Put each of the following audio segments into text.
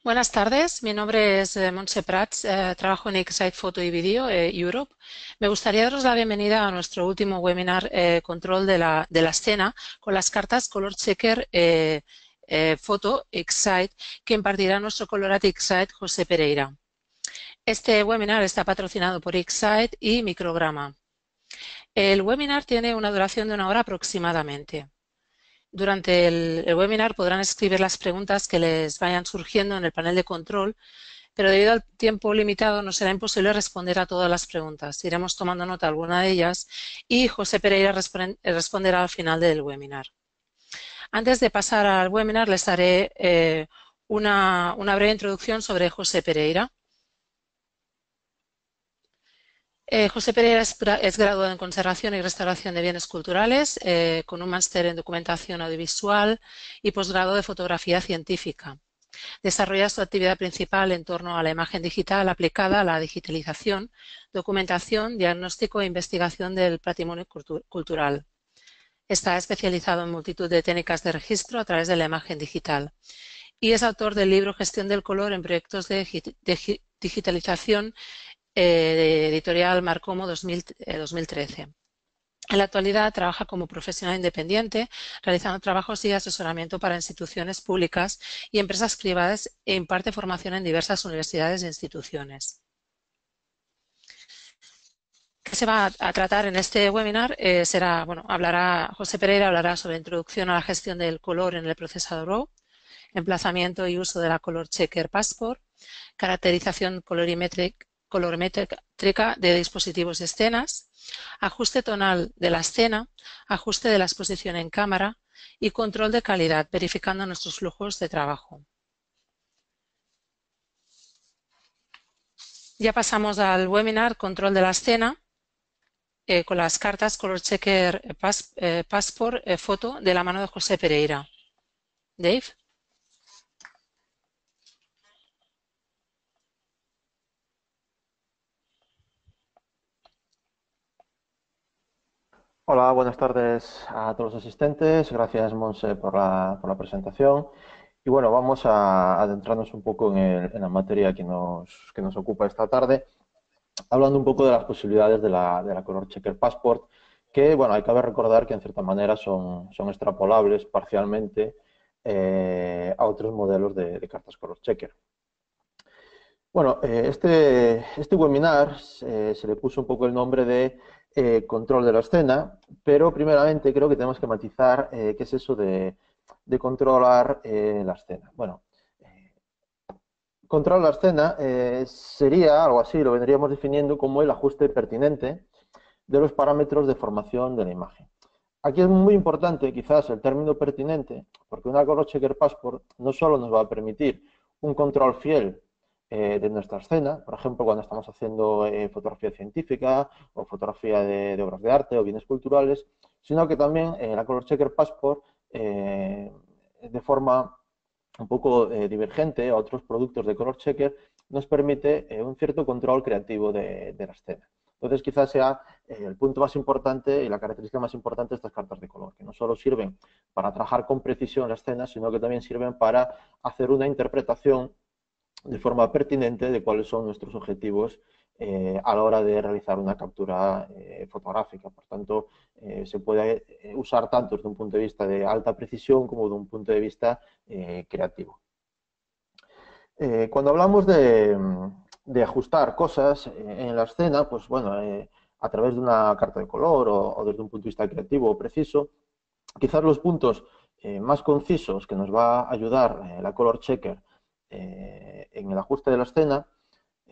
Buenas tardes, mi nombre es Montse Prats, trabajo en Excite Foto y Video Europe. Me gustaría daros la bienvenida a nuestro último webinar control de la escena con las cartas Color Checker Foto Excite que impartirá nuestro Colorate Excite José Pereira. Este webinar está patrocinado por Excite y Micrograma. El webinar tiene una duración de 1 hora aproximadamente. Durante el webinar podrán escribir las preguntas que les vayan surgiendo en el panel de control, pero debido al tiempo limitado nos será imposible responder a todas las preguntas. Iremos tomando nota de alguna de ellas y José Pereira responderá al final del webinar. Antes de pasar al webinar les daré una breve introducción sobre José Pereira. José Pereira es graduado en Conservación y Restauración de Bienes Culturales, con un máster en Documentación Audiovisual y posgrado de Fotografía Científica. Desarrolla su actividad principal en torno a la imagen digital aplicada a la digitalización, documentación, diagnóstico e investigación del patrimonio cultural. Está especializado en multitud de técnicas de registro a través de la imagen digital y es autor del libro Gestión del color en proyectos de digitalización de editorial Marcomo 2013. En la actualidad trabaja como profesional independiente, realizando trabajos y asesoramiento para instituciones públicas y empresas privadas e imparte formación en diversas universidades e instituciones. ¿Qué se va a tratar en este webinar? José Pereira hablará sobre introducción a la gestión del color en el procesador RAW, emplazamiento y uso de la Color Checker Passport, caracterización colorimétrica de dispositivos y escenas, ajuste tonal de la escena, ajuste de la exposición en cámara y control de calidad, verificando nuestros flujos de trabajo. Ya pasamos al webinar Control de la escena con las cartas Color Checker Passport Foto de la mano de José Pereira. Dave. Hola, buenas tardes a todos los asistentes. Gracias, Monse, por la presentación. Y bueno, vamos a adentrarnos un poco en la materia que nos ocupa esta tarde, hablando un poco de las posibilidades de la Color Checker Passport, que, bueno, hay que recordar que en cierta manera son extrapolables parcialmente a otros modelos de cartas Color Checker. Bueno, este webinar se le puso un poco el nombre de control de la escena, pero primeramente creo que tenemos que matizar qué es eso de controlar la escena. Bueno, controlar la escena sería algo así, lo vendríamos definiendo como el ajuste pertinente de los parámetros de formación de la imagen. Aquí es muy importante quizás el término pertinente, porque una Color Checker Passport no solo nos va a permitir un control fiel de nuestra escena, por ejemplo, cuando estamos haciendo fotografía científica o fotografía de obras de arte o bienes culturales, sino que también la Color Checker Passport, de forma un poco divergente a otros productos de Color Checker, nos permite un cierto control creativo de la escena. Entonces, quizás sea el punto más importante y la característica más importante de estas cartas de color, que no solo sirven para trabajar con precisión la escena, sino que también sirven para hacer una interpretación de forma pertinente de cuáles son nuestros objetivos a la hora de realizar una captura fotográfica. Por tanto, se puede usar tanto desde un punto de vista de alta precisión como de un punto de vista creativo. Cuando hablamos de ajustar cosas en la escena, pues bueno, a través de una carta de color o desde un punto de vista creativo o preciso, quizás los puntos más concisos que nos va a ayudar la Color Checker en el ajuste de la escena,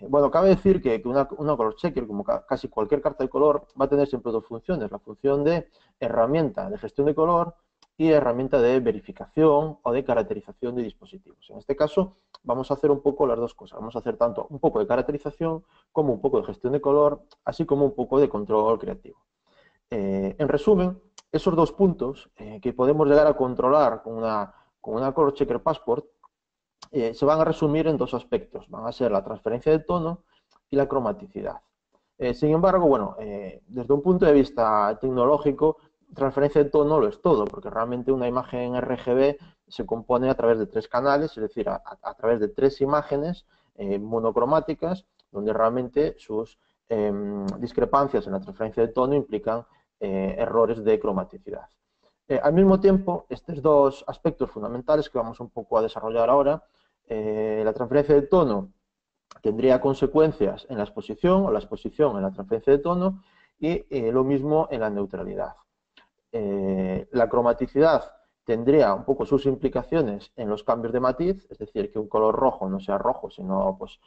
bueno, cabe decir que una Color Checker, como casi cualquier carta de color, va a tener siempre dos funciones. La función de herramienta de gestión de color y herramienta de verificación o de caracterización de dispositivos. En este caso, vamos a hacer un poco las dos cosas. Vamos a hacer tanto un poco de caracterización como un poco de gestión de color, así como un poco de control creativo. En resumen, esos dos puntos que podemos llegar a controlar con una Color Checker Passport se van a resumir en dos aspectos. Van a ser la transferencia de tono y la cromaticidad. Sin embargo, bueno, desde un punto de vista tecnológico, transferencia de tono lo es todo, porque realmente una imagen RGB se compone a través de tres canales, es decir, a través de tres imágenes monocromáticas, donde realmente sus discrepancias en la transferencia de tono implican errores de cromaticidad. Al mismo tiempo, estos dos aspectos fundamentales que vamos un poco a desarrollar ahora, la transferencia de tono tendría consecuencias en la exposición o la exposición en la transferencia de tono y lo mismo en la neutralidad. La cromaticidad tendría un poco sus implicaciones en los cambios de matiz, es decir, que un color rojo no sea rojo, sino pues,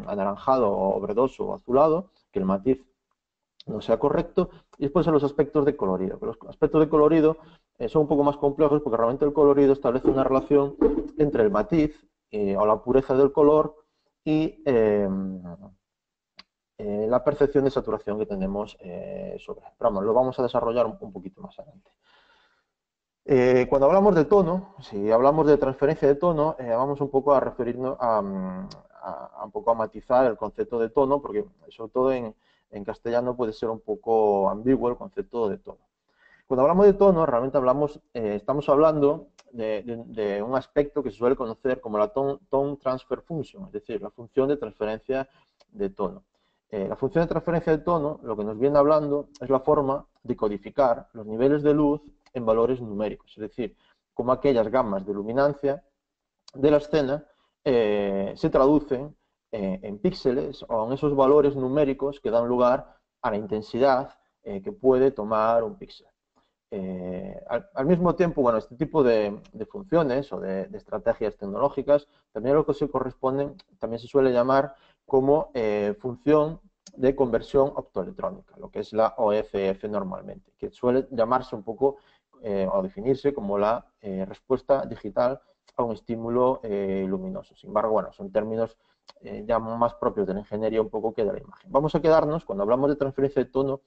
anaranjado o verdoso o azulado, que el matiz no sea correcto, y después en los aspectos de colorido. Los aspectos de colorido son un poco más complejos porque realmente el colorido establece una relación entre el matiz o la pureza del color y la percepción de saturación que tenemos sobre él. Pero vamos, lo vamos a desarrollar un poquito más adelante. Cuando hablamos de tono, si hablamos de transferencia de tono, vamos un poco a referirnos un poco a matizar el concepto de tono, porque sobre todo en castellano puede ser un poco ambiguo el concepto de tono. Cuando hablamos de tono, realmente estamos hablando de un aspecto que se suele conocer como la tone transfer function, es decir, la función de transferencia de tono. La función de transferencia de tono, lo que nos viene hablando es la forma de codificar los niveles de luz en valores numéricos, es decir, cómo aquellas gamas de luminancia de la escena se traducen en píxeles o en esos valores numéricos que dan lugar a la intensidad que puede tomar un píxel. Al mismo tiempo, bueno, este tipo de funciones o de estrategias tecnológicas también lo que se corresponden, también se suele llamar como función de conversión optoelectrónica, lo que es la OFF normalmente, que suele llamarse un poco o definirse como la respuesta digital a un estímulo luminoso. Sin embargo, bueno, son términos ya más propios de la ingeniería un poco que de la imagen. Vamos a quedarnos, cuando hablamos de transferencia de tono,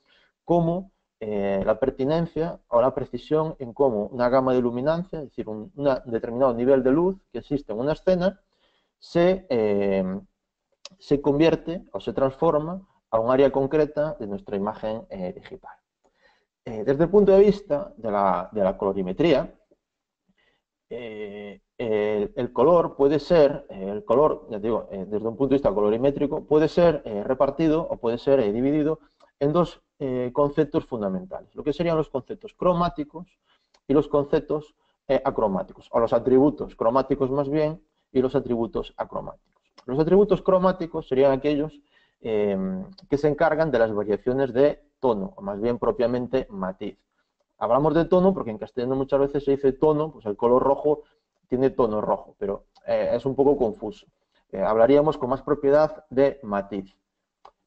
como la pertinencia o la precisión en cómo una gama de luminancia, es decir, un determinado nivel de luz que existe en una escena, se convierte o se transforma a un área concreta de nuestra imagen digital. Desde el punto de vista de la colorimetría, el color puede ser, ya digo, desde un punto de vista colorimétrico, puede ser repartido o puede ser dividido en dos conceptos fundamentales, lo que serían los conceptos cromáticos y los conceptos acromáticos, o los atributos cromáticos más bien y los atributos acromáticos. Los atributos cromáticos serían aquellos que se encargan de las variaciones de tono, o más bien propiamente matiz. Hablamos de tono porque en castellano muchas veces se dice tono, pues el color rojo tiene tono rojo, pero es un poco confuso. Hablaríamos con más propiedad de matiz.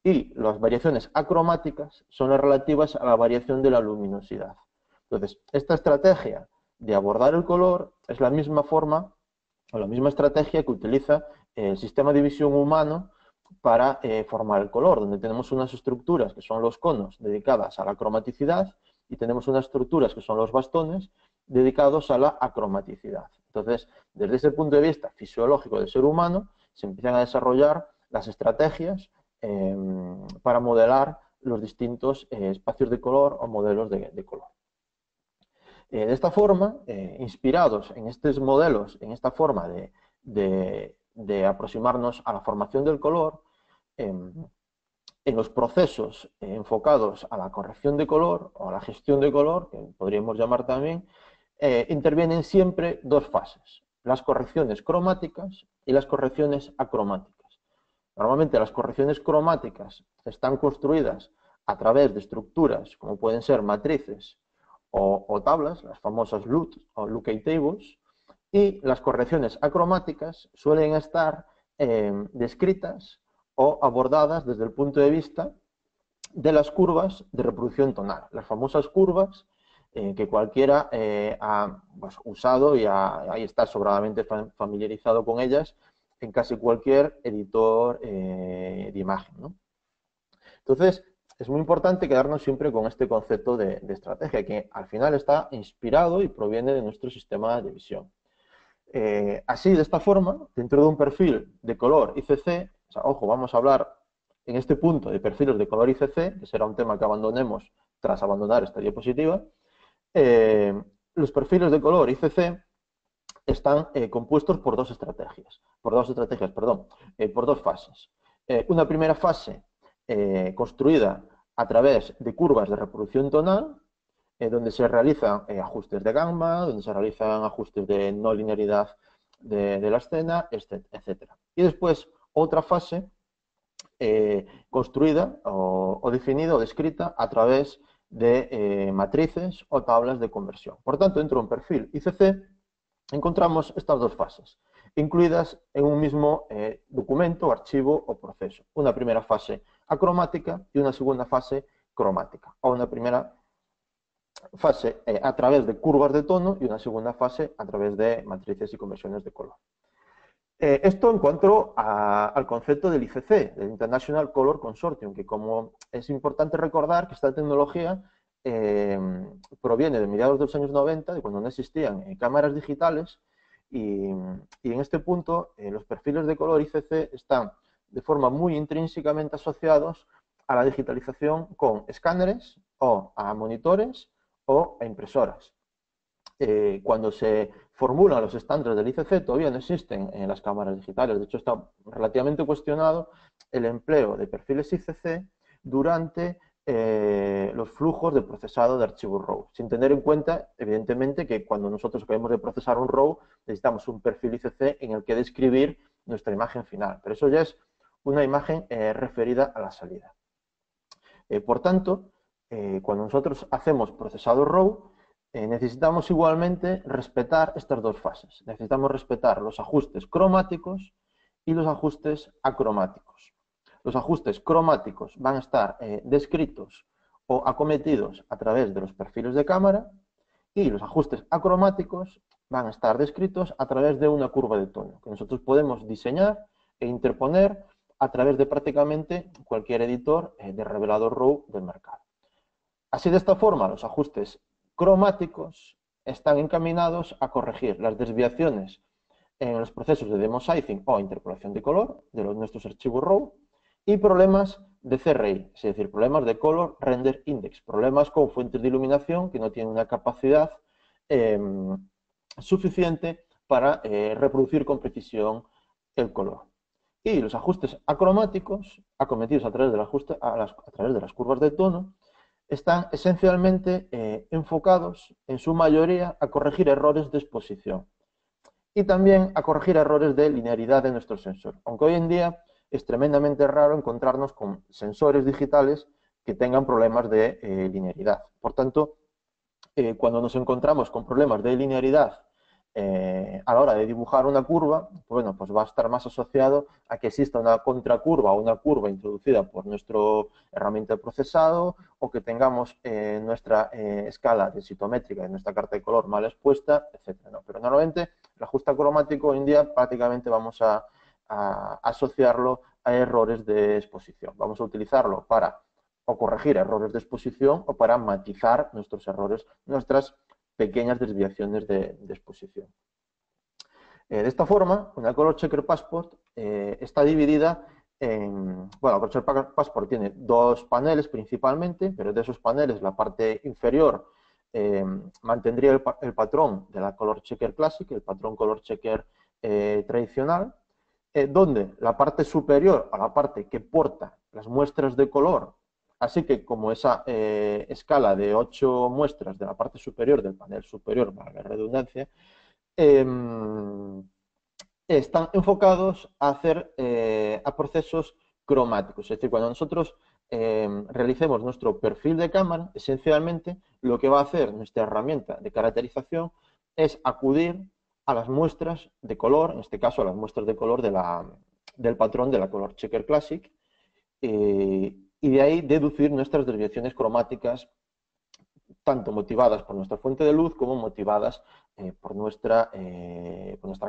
Y las variaciones acromáticas son las relativas a la variación de la luminosidad. Entonces, esta estrategia de abordar el color es la misma forma o la misma estrategia que utiliza el sistema de visión humano para formar el color, donde tenemos unas estructuras que son los conos dedicadas a la cromaticidad y tenemos unas estructuras que son los bastones dedicados a la acromaticidad. Entonces, desde ese punto de vista fisiológico del ser humano, se empiezan a desarrollar las estrategias para modelar los distintos espacios de color o modelos de color. De esta forma, inspirados en estos modelos, en esta forma de aproximarnos a la formación del color, en los procesos enfocados a la corrección de color o a la gestión de color, que podríamos llamar también, intervienen siempre dos fases, las correcciones cromáticas y las correcciones acromáticas. Normalmente las correcciones cromáticas están construidas a través de estructuras como pueden ser matrices o tablas, las famosas LUT o Lucas Tables, y las correcciones acromáticas suelen estar descritas o abordadas desde el punto de vista de las curvas de reproducción tonal, las famosas curvas que cualquiera ha usado y ahí está sobradamente familiarizado con ellas en casi cualquier editor de imagen, ¿no? Entonces, es muy importante quedarnos siempre con este concepto de estrategia, que al final está inspirado y proviene de nuestro sistema de visión. Así, de esta forma, dentro de un perfil de color ICC, o sea, ojo, vamos a hablar en este punto de perfiles de color ICC, que será un tema que abandonemos tras abandonar esta diapositiva. Los perfiles de color ICC están compuestos por dos fases. Una primera fase construida a través de curvas de reproducción tonal, donde se realizan ajustes de gamma, donde se realizan ajustes de no linealidad de la escena, etc. Y después otra fase construida o definida o descrita a través de matrices o tablas de conversión. Por tanto, dentro de un perfil ICC encontramos estas dos fases, incluidas en un mismo documento, archivo o proceso. Una primera fase acromática y una segunda fase cromática, o una primera fase a través de curvas de tono y una segunda fase a través de matrices y conversiones de color. Esto en cuanto al concepto del ICC, del International Color Consortium, que como es importante recordar que esta tecnología proviene de mediados de los años 90, de cuando no existían cámaras digitales, y en este punto los perfiles de color ICC están de forma muy intrínsecamente asociados a la digitalización con escáneres o a monitores o a impresoras. Cuando se formulan los estándares del ICC todavía no existen en las cámaras digitales. De hecho, está relativamente cuestionado el empleo de perfiles ICC durante los flujos de procesado de archivos RAW, sin tener en cuenta, evidentemente, que cuando nosotros acabemos de procesar un RAW necesitamos un perfil ICC en el que describir nuestra imagen final, pero eso ya es una imagen referida a la salida. Por tanto, cuando nosotros hacemos procesado RAW, necesitamos igualmente respetar estas dos fases. Necesitamos respetar los ajustes cromáticos y los ajustes acromáticos. Los ajustes cromáticos van a estar descritos o acometidos a través de los perfiles de cámara y los ajustes acromáticos van a estar descritos a través de una curva de tono que nosotros podemos diseñar e interponer a través de prácticamente cualquier editor de revelador RAW del mercado. Así, de esta forma, los ajustes cromáticos están encaminados a corregir las desviaciones en los procesos de demosizing o interpolación de color de nuestros archivos RAW y problemas de CRI, es decir, problemas de Color Render Index, problemas con fuentes de iluminación que no tienen una capacidad suficiente para reproducir con precisión el color. Y los ajustes acromáticos, acometidos a través de las curvas de tono, están esencialmente enfocados, en su mayoría, a corregir errores de exposición y también a corregir errores de linealidad de nuestro sensor, aunque hoy en día es tremendamente raro encontrarnos con sensores digitales que tengan problemas de linealidad. Por tanto, cuando nos encontramos con problemas de linealidad a la hora de dibujar una curva, bueno, pues va a estar más asociado a que exista una contracurva o una curva introducida por nuestra herramienta de procesado, o que tengamos nuestra escala densitométrica de nuestra carta de color mal expuesta, etc. ¿no? Pero normalmente el ajuste cromático hoy en día prácticamente vamos a asociarlo a errores de exposición. Vamos a utilizarlo para o corregir errores de exposición o para matizar nuestros errores, nuestras pequeñas desviaciones de exposición. De esta forma, una Color Checker Passport está dividida en... Bueno, la Color Checker Passport tiene dos paneles principalmente, pero de esos paneles la parte inferior mantendría el patrón de la Color Checker Classic, el patrón Color Checker tradicional, donde la parte superior, a la parte que porta las muestras de color, así que como esa escala de 8 muestras de la parte superior del panel superior, para la redundancia, están enfocados a hacer a procesos cromáticos. Es decir, cuando nosotros realicemos nuestro perfil de cámara, esencialmente lo que va a hacer nuestra herramienta de caracterización es acudir a las muestras de color, en este caso a las muestras de color del patrón de la Color Checker Classic, y de ahí deducir nuestras desviaciones cromáticas, tanto motivadas por nuestra fuente de luz como motivadas por nuestra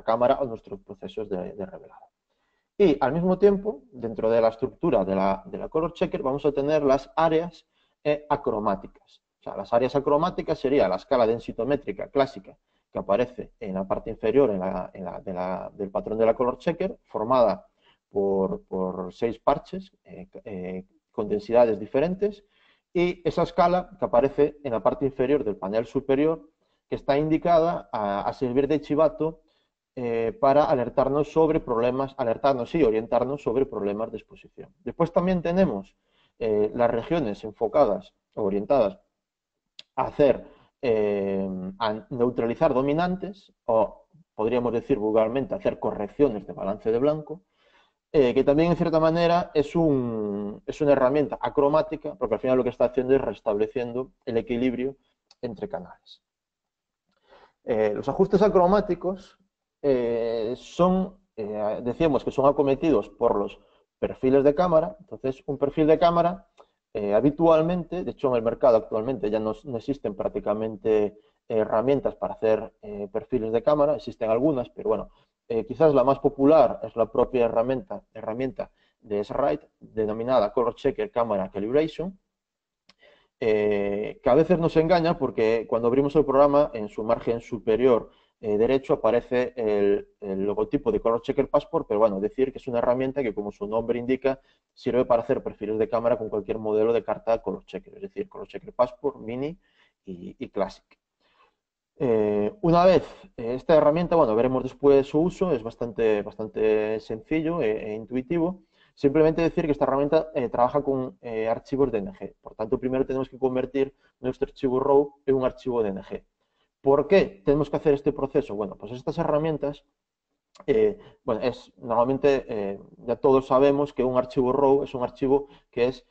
cámara o nuestros procesos de revelado. Y al mismo tiempo, dentro de la estructura de la Color Checker, vamos a tener las áreas acromáticas. O sea, las áreas acromáticas sería la escala densitométrica clásica que aparece en la parte inferior del patrón de la Color Checker, formada por 6 parches con densidades diferentes, y esa escala que aparece en la parte inferior del panel superior, que está indicada a servir de chivato para alertarnos y orientarnos sobre problemas de exposición. Después también tenemos las regiones enfocadas o orientadas a a neutralizar dominantes, o podríamos decir vulgarmente, hacer correcciones de balance de blanco, que también en cierta manera es una herramienta acromática, porque al final lo que está haciendo es restableciendo el equilibrio entre canales. Los ajustes acromáticos decíamos que son acometidos por los perfiles de cámara. Entonces, un perfil de cámara habitualmente, de hecho en el mercado actualmente ya no existen prácticamente herramientas para hacer perfiles de cámara, existen algunas, pero bueno, quizás la más popular es la propia herramienta de SRite, denominada Color Checker Camera Calibration, que a veces nos engaña porque cuando abrimos el programa, en su margen superior derecho aparece el logotipo de Color Checker Passport, pero bueno, decir que es una herramienta que, como su nombre indica, sirve para hacer perfiles de cámara con cualquier modelo de carta Color Checker, es decir, Color Checker Passport, Mini y Classic. Una vez esta herramienta, bueno, veremos después su uso, es bastante sencillo e intuitivo. Simplemente decir que esta herramienta trabaja con archivos DNG. Por tanto, primero tenemos que convertir nuestro archivo RAW en un archivo DNG. ¿Por qué tenemos que hacer este proceso? Bueno, pues estas herramientas, bueno, normalmente ya todos sabemos que un archivo RAW es un archivo que es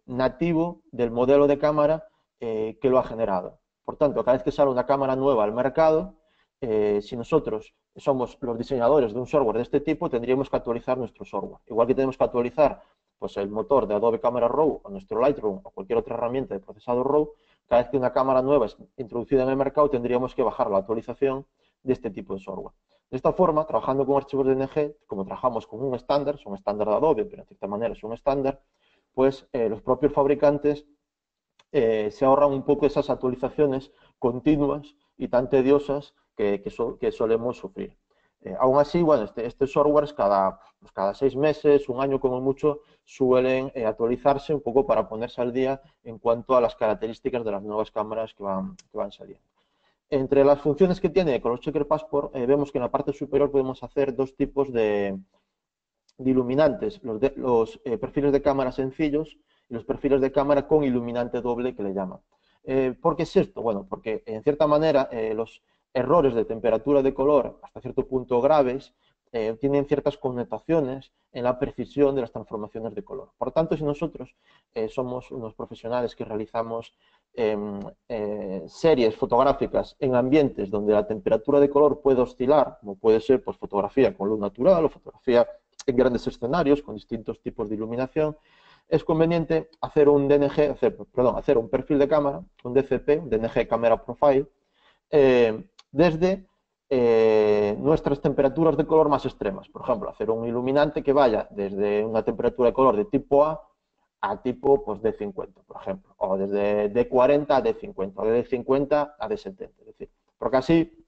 nativo del modelo de cámara que lo ha generado. Por tanto, cada vez que sale una cámara nueva al mercado, si nosotros somos los diseñadores de un software de este tipo, tendríamos que actualizar nuestro software. Igual que tenemos que actualizar pues, el motor de Adobe Camera Raw o nuestro Lightroom o cualquier otra herramienta de procesado RAW, cada vez que una cámara nueva es introducida en el mercado, tendríamos que bajar la actualización de este tipo de software. De esta forma, trabajando con archivos DNG, como trabajamos con un estándar, son estándar de Adobe, pero de cierta manera es un estándar, pues los propios fabricantes se ahorran un poco esas actualizaciones continuas y tan tediosas que solemos sufrir. Aún así, bueno, este software cada 6 meses, un año como mucho, suelen actualizarse un poco para ponerse al día en cuanto a las características de las nuevas cámaras que van saliendo. Entre las funciones que tiene Color Checker Passport, vemos que en la parte superior podemos hacer dos tipos de iluminantes, los perfiles de cámara sencillos y los perfiles de cámara con iluminante doble, que le llaman. ¿Por qué es esto? Bueno, porque en cierta manera los errores de temperatura de color, hasta cierto punto graves, tienen ciertas connotaciones en la precisión de las transformaciones de color. Por tanto, si nosotros somos unos profesionales que realizamos series fotográficas en ambientes donde la temperatura de color puede oscilar, como puede ser pues, fotografía con luz natural o fotografía en grandes escenarios con distintos tipos de iluminación, es conveniente hacer un hacer un perfil de cámara, un DCP, un DNG Camera Profile, desde nuestras temperaturas de color más extremas. Por ejemplo, hacer un iluminante que vaya desde una temperatura de color de tipo A tipo pues, D50, por ejemplo, o desde D40 a D50, o de D50 a D70. Es decir, porque así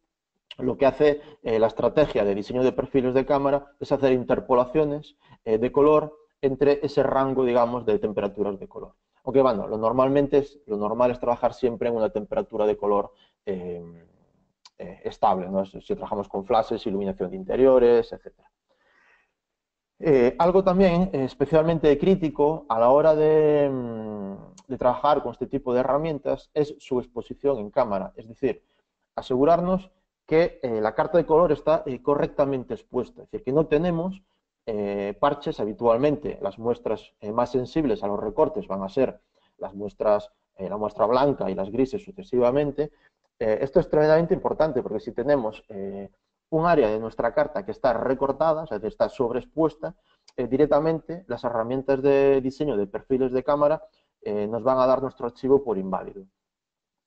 lo que hace la estrategia de diseño de perfiles de cámara es hacer interpolaciones de color entre ese rango, digamos, de temperaturas de color. Aunque, bueno, lo normal es trabajar siempre en una temperatura de color estable, ¿no? Si trabajamos con flashes, iluminación de interiores, etc. Algo también especialmente crítico a la hora de trabajar con este tipo de herramientas es su exposición en cámara, es decir, asegurarnos que la carta de color está correctamente expuesta, es decir, que no tenemos parches habitualmente. Las muestras más sensibles a los recortes van a ser la muestra blanca y las grises sucesivamente. Esto es tremendamente importante porque si tenemos un área de nuestra carta que está recortada, es decir, está sobreexpuesta, directamente las herramientas de diseño de perfiles de cámara nos van a dar nuestro archivo por inválido.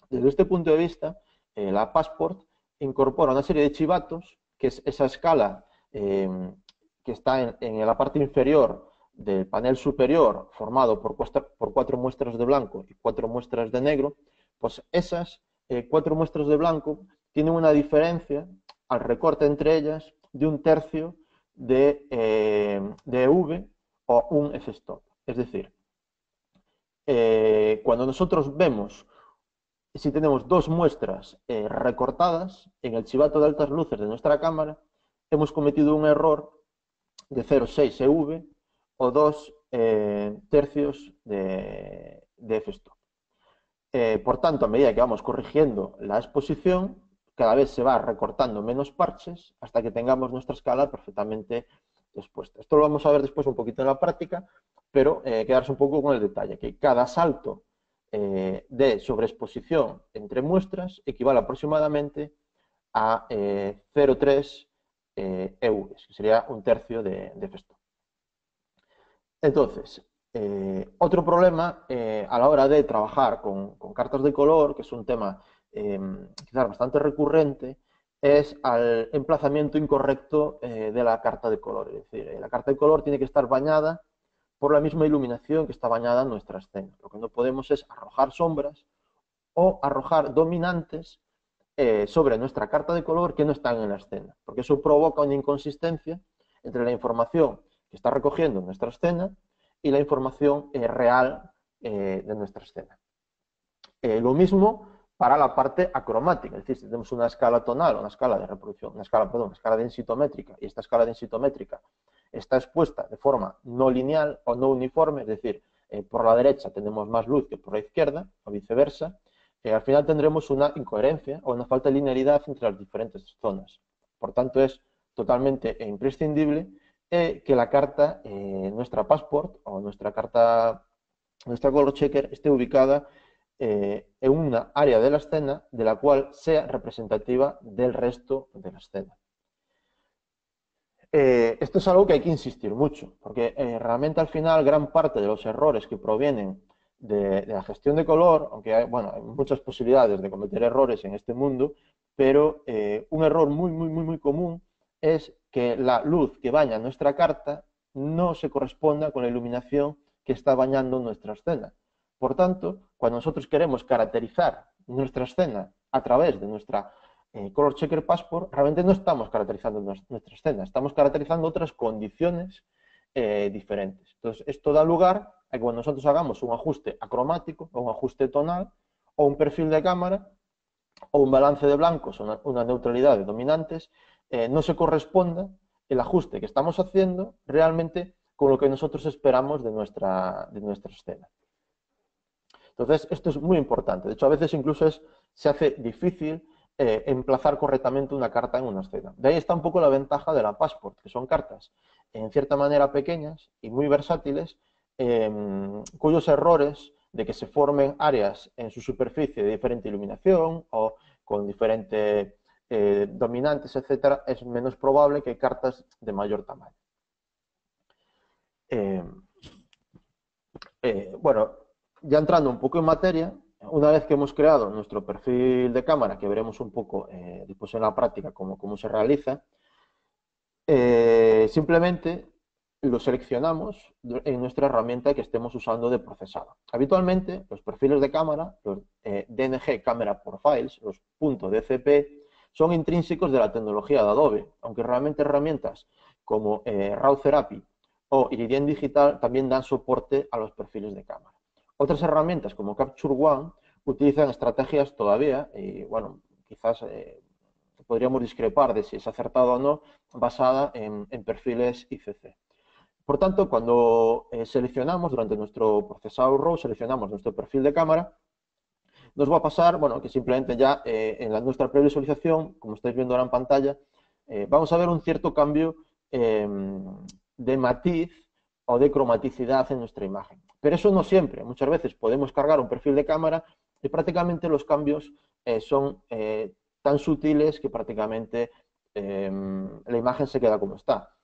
Desde este punto de vista, la Passport incorpora una serie de chivatos, que es esa escala que está en la parte inferior del panel superior, formado por 4 muestras de blanco y 4 muestras de negro. Pues esas 4 muestras de blanco tienen una diferencia al recorte entre ellas de 1/3 de V o un f-stop. Es decir, cuando nosotros vemos si tenemos dos muestras recortadas en el chivato de altas luces de nuestra cámara, hemos cometido un error de 0,6 EV o 2 tercios de f-stop. Por tanto, a medida que vamos corrigiendo la exposición, cada vez se va recortando menos parches hasta que tengamos nuestra escala perfectamente expuesta. Esto lo vamos a ver después un poquito en la práctica, pero quedarse un poco con el detalle, que cada salto de sobreexposición entre muestras equivale aproximadamente a 0,3 EV, que sería un tercio de f-stop. Entonces, otro problema a la hora de trabajar con cartas de color, que es un tema quizás bastante recurrente, es al emplazamiento incorrecto de la carta de color. Es decir, la carta de color tiene que estar bañada por la misma iluminación que está bañada en nuestra escena. Lo que no podemos es arrojar sombras o arrojar dominantes sobre nuestra carta de color que no están en la escena, porque eso provoca una inconsistencia entre la información que está recogiendo nuestra escena y la información real de nuestra escena. Lo mismo para la parte acromática, es decir, si tenemos una escala tonal, una escala de reproducción, una escala densitométrica, y esta escala densitométrica está expuesta de forma no lineal o no uniforme, es decir, por la derecha tenemos más luz que por la izquierda, o viceversa, al final tendremos una incoherencia o una falta de linealidad entre las diferentes zonas. Por tanto, es totalmente imprescindible que la carta, nuestra passport o nuestra carta, nuestra color checker, esté ubicada en una área de la escena de la cual sea representativa del resto de la escena. Esto es algo que hay que insistir mucho, porque realmente al final gran parte de los errores que provienen de la gestión de color, aunque hay, bueno, hay muchas posibilidades de cometer errores en este mundo, pero un error muy común es que la luz que baña nuestra carta no se corresponda con la iluminación que está bañando nuestra escena. Por tanto, cuando nosotros queremos caracterizar nuestra escena a través de nuestra Color Checker Passport, realmente no estamos caracterizando nuestra escena, estamos caracterizando otras condiciones diferentes. Entonces, esto da lugar a que cuando nosotros hagamos un ajuste acromático, o un ajuste tonal, o un perfil de cámara, o un balance de blancos, o una neutralidad de dominantes, no se corresponda el ajuste que estamos haciendo realmente con lo que nosotros esperamos de nuestra escena. Entonces, esto es muy importante. De hecho, a veces incluso se hace difícil emplazar correctamente una carta en una escena. De ahí está un poco la ventaja de la Passport, que son cartas en cierta manera pequeñas y muy versátiles, cuyos errores de que se formen áreas en su superficie de diferente iluminación o con diferentes dominantes, etcétera, es menos probable que cartas de mayor tamaño. Bueno, ya entrando un poco en materia, una vez que hemos creado nuestro perfil de cámara, que veremos un poco después en la práctica cómo se realiza, simplemente lo seleccionamos en nuestra herramienta que estemos usando de procesado. Habitualmente, los perfiles de cámara, los DNG Camera Profiles, los .dcp, son intrínsecos de la tecnología de Adobe, aunque realmente herramientas como RAW Therapy o Iridian Digital también dan soporte a los perfiles de cámara. Otras herramientas como Capture One utilizan estrategias todavía, y bueno, quizás podríamos discrepar de si es acertado o no, basada en perfiles ICC. Por tanto, cuando seleccionamos durante nuestro procesado RAW, seleccionamos nuestro perfil de cámara, nos va a pasar, bueno, que simplemente ya en nuestra previsualización, como estáis viendo ahora en pantalla, vamos a ver un cierto cambio de matiz o de cromaticidad en nuestra imagen. Pero eso no siempre. Muchas veces podemos cargar un perfil de cámara y prácticamente los cambios son tan sutiles que prácticamente la imagen se queda como está.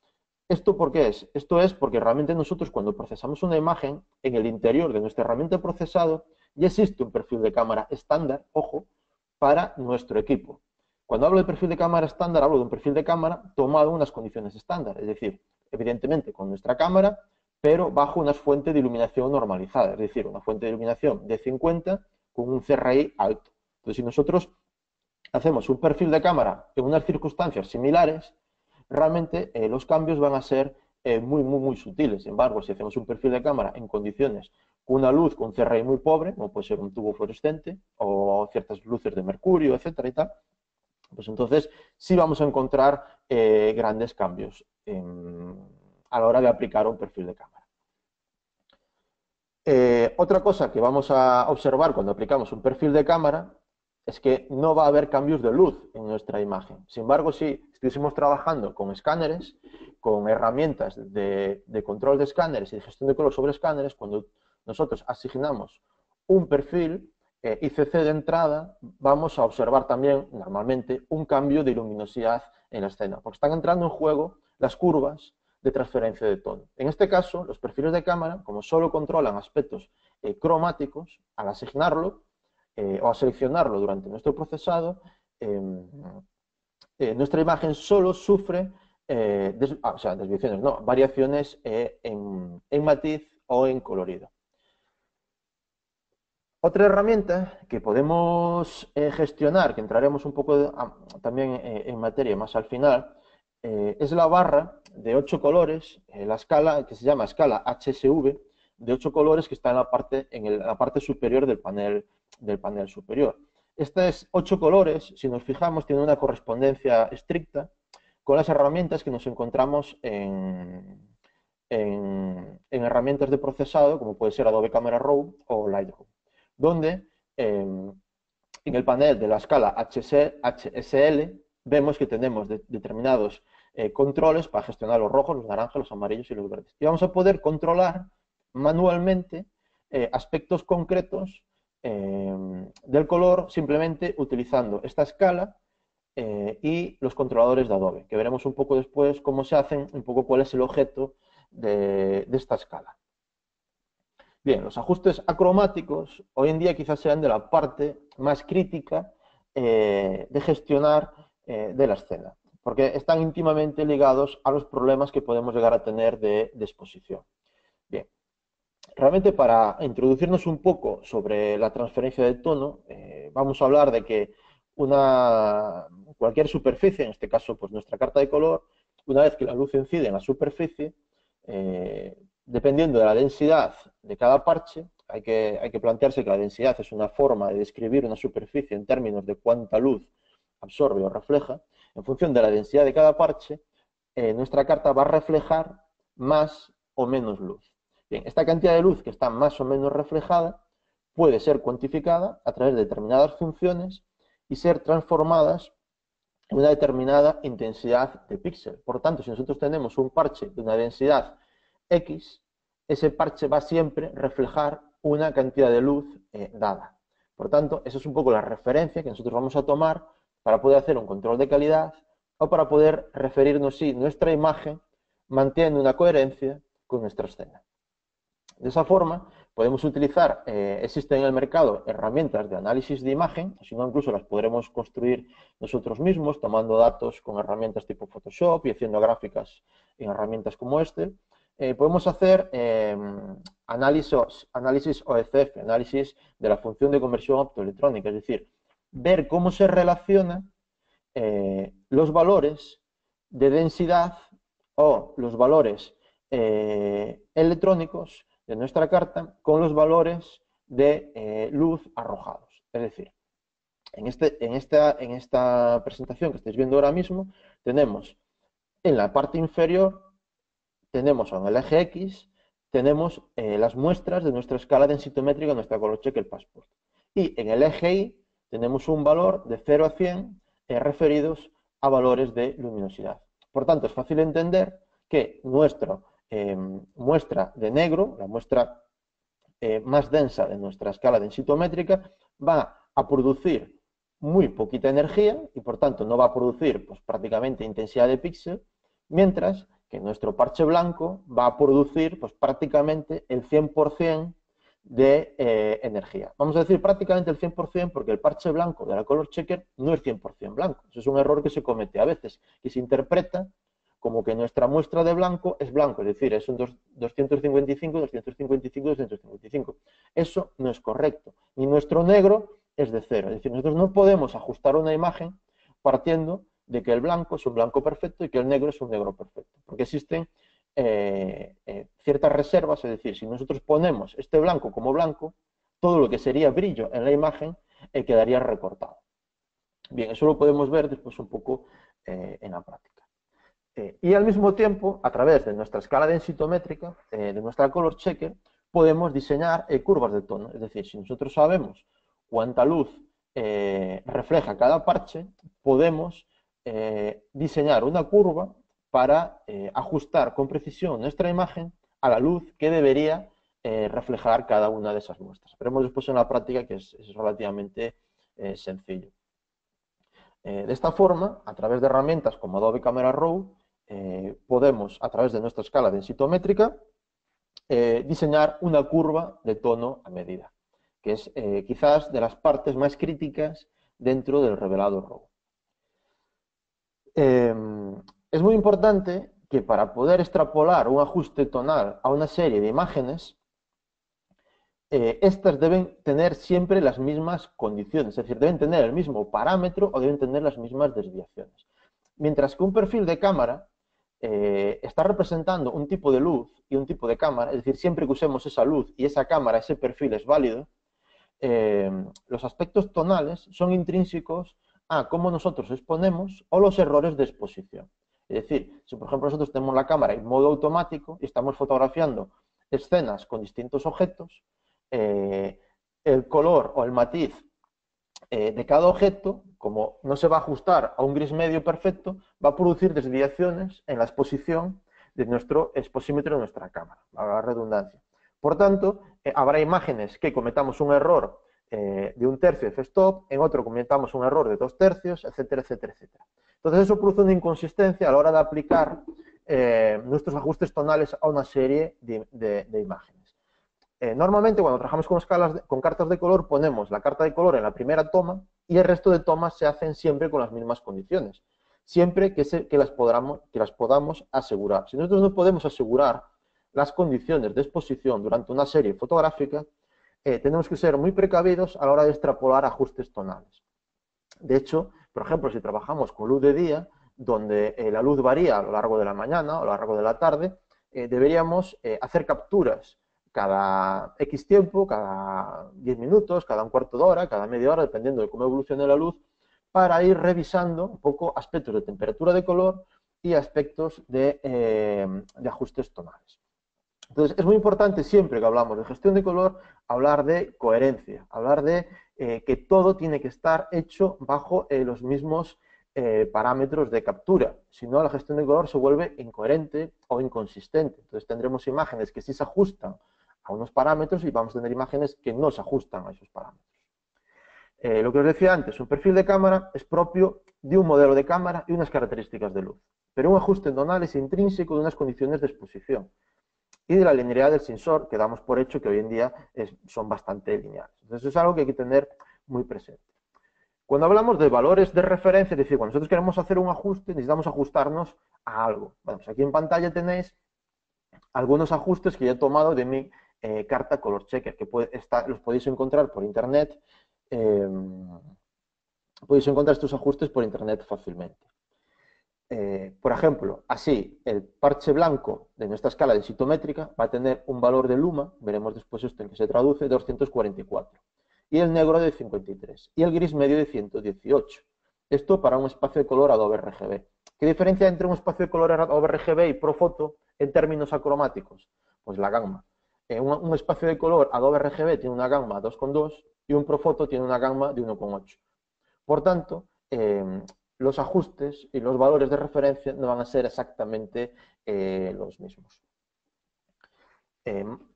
¿Esto por qué es? Esto es porque realmente nosotros cuando procesamos una imagen, en el interior de nuestra herramienta de procesado ya existe un perfil de cámara estándar, ojo, para nuestro equipo. Cuando hablo de perfil de cámara estándar, hablo de un perfil de cámara tomado en unas condiciones estándar, es decir, evidentemente con nuestra cámara, pero bajo una fuente de iluminación normalizada, es decir, una fuente de iluminación de 50 con un CRI alto. Entonces, si nosotros hacemos un perfil de cámara en unas circunstancias similares, realmente los cambios van a ser muy sutiles. Sin embargo, si hacemos un perfil de cámara en condiciones con una luz con un CRI muy pobre, como puede ser un tubo fluorescente o ciertas luces de mercurio, etcétera y tal, pues entonces sí vamos a encontrar grandes cambios a la hora de aplicar un perfil de cámara. Otra cosa que vamos a observar cuando aplicamos un perfil de cámara es que no va a haber cambios de luz en nuestra imagen. Sin embargo, si estuviésemos trabajando con escáneres, con herramientas de control de escáneres y de gestión de color sobre escáneres, cuando nosotros asignamos un perfil ICC de entrada, vamos a observar también normalmente un cambio de luminosidad en la escena, porque están entrando en juego las curvas de transferencia de tono. En este caso, los perfiles de cámara, como solo controlan aspectos cromáticos, al asignarlo o a seleccionarlo durante nuestro procesado, nuestra imagen solo sufre desviaciones, no, variaciones en matiz o en colorido. Otra herramienta que podemos gestionar, que entraremos un poco también en materia más al final, es la barra de 8 colores, la escala que se llama escala HSV, de 8 colores que está en la parte superior del panel superior. Estos 8 colores, si nos fijamos, tienen una correspondencia estricta con las herramientas que nos encontramos en herramientas de procesado, como puede ser Adobe Camera Raw o Lightroom, donde en el panel de la escala HSL vemos que tenemos determinados controles para gestionar los rojos, los naranjas, los amarillos y los verdes. Y vamos a poder controlar manualmente aspectos concretos del color simplemente utilizando esta escala y los controladores de Adobe, que veremos un poco después cómo se hacen, un poco cuál es el objeto de esta escala. Bien, los ajustes acromáticos hoy en día quizás sean de la parte más crítica de gestionar de la escena, porque están íntimamente ligados a los problemas que podemos llegar a tener de exposición. Bien, realmente para introducirnos un poco sobre la transferencia de tono, vamos a hablar de que cualquier superficie, en este caso pues nuestra carta de color, una vez que la luz incide en la superficie, dependiendo de la densidad de cada parche, hay que plantearse que la densidad es una forma de describir una superficie en términos de cuánta luz absorbe o refleja. En función de la densidad de cada parche, nuestra carta va a reflejar más o menos luz. Bien, esta cantidad de luz que está más o menos reflejada puede ser cuantificada a través de determinadas funciones y ser transformadas en una determinada intensidad de píxel. Por tanto, si nosotros tenemos un parche de una densidad X, ese parche va siempre a reflejar una cantidad de luz dada. Por tanto, esa es un poco la referencia que nosotros vamos a tomar para poder hacer un control de calidad o para poder referirnos si nuestra imagen mantiene una coherencia con nuestra escena. De esa forma, podemos utilizar, existen en el mercado herramientas de análisis de imagen, si no incluso las podremos construir nosotros mismos, tomando datos con herramientas tipo Photoshop y haciendo gráficas en herramientas como este. Podemos hacer análisis OECF, análisis de la función de conversión optoelectrónica, es decir, ver cómo se relacionan los valores de densidad o los valores electrónicos de nuestra carta con los valores de luz arrojados. Es decir, en esta presentación que estáis viendo ahora mismo, tenemos en la parte inferior, tenemos en el eje X, tenemos las muestras de nuestra escala densitométrica, nuestra Color Checker Passport. Y en el eje Y tenemos un valor de 0 a 100 referidos a valores de luminosidad. Por tanto, es fácil entender que nuestra muestra de negro, la muestra más densa de nuestra escala densitométrica, va a producir muy poquita energía y por tanto no va a producir pues, prácticamente intensidad de píxel, mientras que nuestro parche blanco va a producir pues, prácticamente el 100% de energía. Vamos a decir prácticamente el 100% porque el parche blanco de la Color Checker no es 100% blanco. Eso es un error que se comete a veces y se interpreta como que nuestra muestra de blanco es blanco, es decir, es un 255, 255, 255. Eso no es correcto. Ni nuestro negro es de 0. Es decir, nosotros no podemos ajustar una imagen partiendo de que el blanco es un blanco perfecto y que el negro es un negro perfecto. Porque existen ciertas reservas, es decir, si nosotros ponemos este blanco como blanco, todo lo que sería brillo en la imagen quedaría recortado. Bien, eso lo podemos ver después un poco en la práctica. Y al mismo tiempo, a través de nuestra escala densitométrica, de nuestra color checker, podemos diseñar curvas de tono. Es decir, si nosotros sabemos cuánta luz refleja cada parche, podemos diseñar una curva para ajustar con precisión nuestra imagen a la luz que debería reflejar cada una de esas muestras. Veremos después en la práctica que es relativamente sencillo. De esta forma, a través de herramientas como Adobe Camera Raw, podemos, a través de nuestra escala densitométrica, diseñar una curva de tono a medida, que es quizás de las partes más críticas dentro del revelado RAW. Es muy importante que para poder extrapolar un ajuste tonal a una serie de imágenes, estas deben tener siempre las mismas condiciones, es decir, deben tener el mismo parámetro o deben tener las mismas desviaciones. Mientras que un perfil de cámara está representando un tipo de luz y un tipo de cámara, es decir, siempre que usemos esa luz y esa cámara, ese perfil es válido, los aspectos tonales son intrínsecos a cómo nosotros exponemos o los errores de exposición. Es decir, si por ejemplo nosotros tenemos la cámara en modo automático y estamos fotografiando escenas con distintos objetos, el color o el matiz de cada objeto, como no se va a ajustar a un gris medio perfecto, va a producir desviaciones en la exposición de nuestro exposímetro de nuestra cámara, a la redundancia. Por tanto, habrá imágenes que cometamos un error de 1/3 de f-stop, en otro cometamos un error de 2/3, etcétera, etcétera, etcétera. Entonces eso produce una inconsistencia a la hora de aplicar nuestros ajustes tonales a una serie de imágenes. Normalmente cuando trabajamos con cartas de color ponemos la carta de color en la primera toma y el resto de tomas se hacen siempre con las mismas condiciones, siempre que las podamos asegurar. Si nosotros no podemos asegurar las condiciones de exposición durante una serie fotográfica, tenemos que ser muy precavidos a la hora de extrapolar ajustes tonales. De hecho, por ejemplo, si trabajamos con luz de día, donde la luz varía a lo largo de la mañana o a lo largo de la tarde, deberíamos hacer capturas cada X tiempo, cada 10 minutos, cada un cuarto de hora, cada media hora, dependiendo de cómo evolucione la luz, para ir revisando un poco aspectos de temperatura de color y aspectos de ajustes tonales. Entonces, es muy importante siempre que hablamos de gestión de color, hablar de coherencia, hablar de que todo tiene que estar hecho bajo los mismos parámetros de captura. Si no, la gestión de color se vuelve incoherente o inconsistente. Entonces, tendremos imágenes que sí se ajustan a unos parámetros y vamos a tener imágenes que no se ajustan a esos parámetros. Lo que os decía antes, un perfil de cámara es propio de un modelo de cámara y unas características de luz, pero un ajuste tonal es intrínseco de unas condiciones de exposición y de la linealidad del sensor, que damos por hecho que hoy en día son bastante lineales. Entonces es algo que hay que tener muy presente. Cuando hablamos de valores de referencia, es decir, cuando nosotros queremos hacer un ajuste, necesitamos ajustarnos a algo. Bueno, pues aquí en pantalla tenéis algunos ajustes que yo he tomado de mi carta Color Checker, que los podéis encontrar por internet. Podéis encontrar estos ajustes por internet fácilmente. Por ejemplo, así, el parche blanco de nuestra escala densitométrica va a tener un valor de luma, veremos después esto en que se traduce, de 244, y el negro de 53, y el gris medio de 118. Esto para un espacio de color Adobe RGB. ¿Qué diferencia entre un espacio de color Adobe RGB y Profoto en términos acromáticos? Pues la gamma. Un espacio de color Adobe RGB tiene una gamma 2,2 y un Profoto tiene una gamma de 1,8. Por tanto, los ajustes y los valores de referencia no van a ser exactamente los mismos.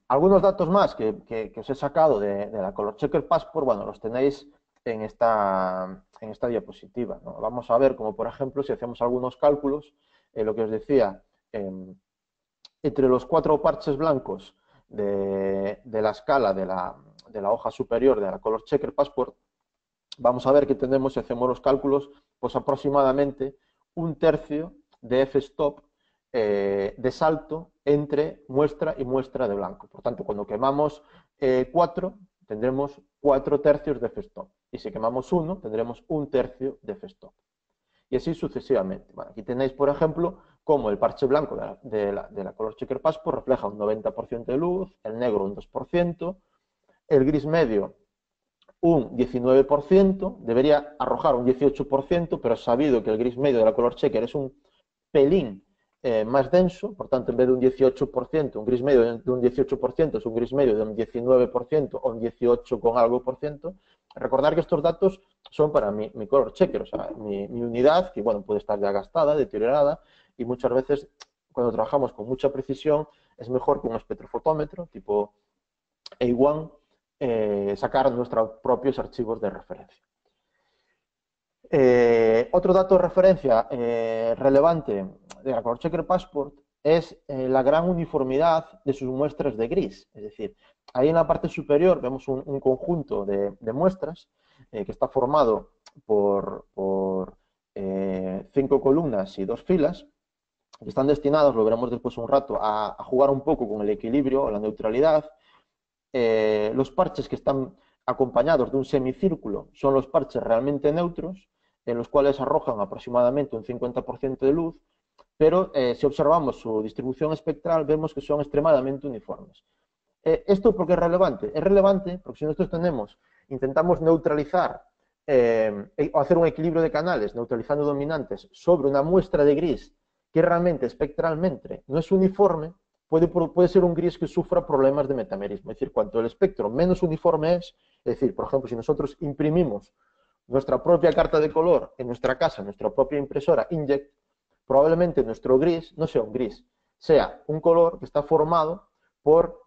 Algunos datos más que os he sacado de la Color Checker Passport, bueno, los tenéis en esta diapositiva, ¿no? Vamos a ver como, por ejemplo, si hacemos algunos cálculos, lo que os decía, entre los 4 parches blancos de la escala de la hoja superior de la Color Checker Passport, vamos a ver que tenemos, si hacemos los cálculos, pues aproximadamente 1/3 de f-stop de salto entre muestra y muestra de blanco. Por tanto, cuando quemamos 4, tendremos 4/3 de f-stop. Y si quemamos 1, tendremos 1/3 de f-stop. y así sucesivamente. Bueno, aquí tenéis, por ejemplo, cómo el parche blanco de la Color Checker Passport refleja un 90% de luz, el negro un 2%, el gris medio un 19%, debería arrojar un 18%, pero sabido que el gris medio de la Color Checker es un pelín más denso, por tanto, en vez de un 18%, un gris medio de un 18% es un gris medio de un 19% o un 18 con algo por ciento. Recordar que estos datos son para mi Color Checker, o sea, mi unidad, que bueno, puede estar ya gastada, deteriorada, y muchas veces cuando trabajamos con mucha precisión es mejor que un espectrofotómetro tipo A1 sacar nuestros propios archivos de referencia. Otro dato de referencia relevante de la Color Checker Passport es la gran uniformidad de sus muestras de gris. Es decir, ahí en la parte superior vemos un conjunto de muestras que está formado por 5 columnas y 2 filas, que están destinados, lo veremos después un rato, a jugar un poco con el equilibrio o la neutralidad. Los parches que están acompañados de un semicírculo son los parches realmente neutros, en los cuales arrojan aproximadamente un 50% de luz, pero si observamos su distribución espectral vemos que son extremadamente uniformes. ¿Esto por qué es relevante? Es relevante porque si nosotros intentamos neutralizar o hacer un equilibrio de canales neutralizando dominantes sobre una muestra de gris que realmente espectralmente no es uniforme, puede ser un gris que sufra problemas de metamerismo. Es decir, cuanto el espectro menos uniforme es decir, por ejemplo, si nosotros imprimimos nuestra propia carta de color en nuestra casa, en nuestra propia impresora inkjet, probablemente nuestro gris no sea un gris, sea un color que está formado por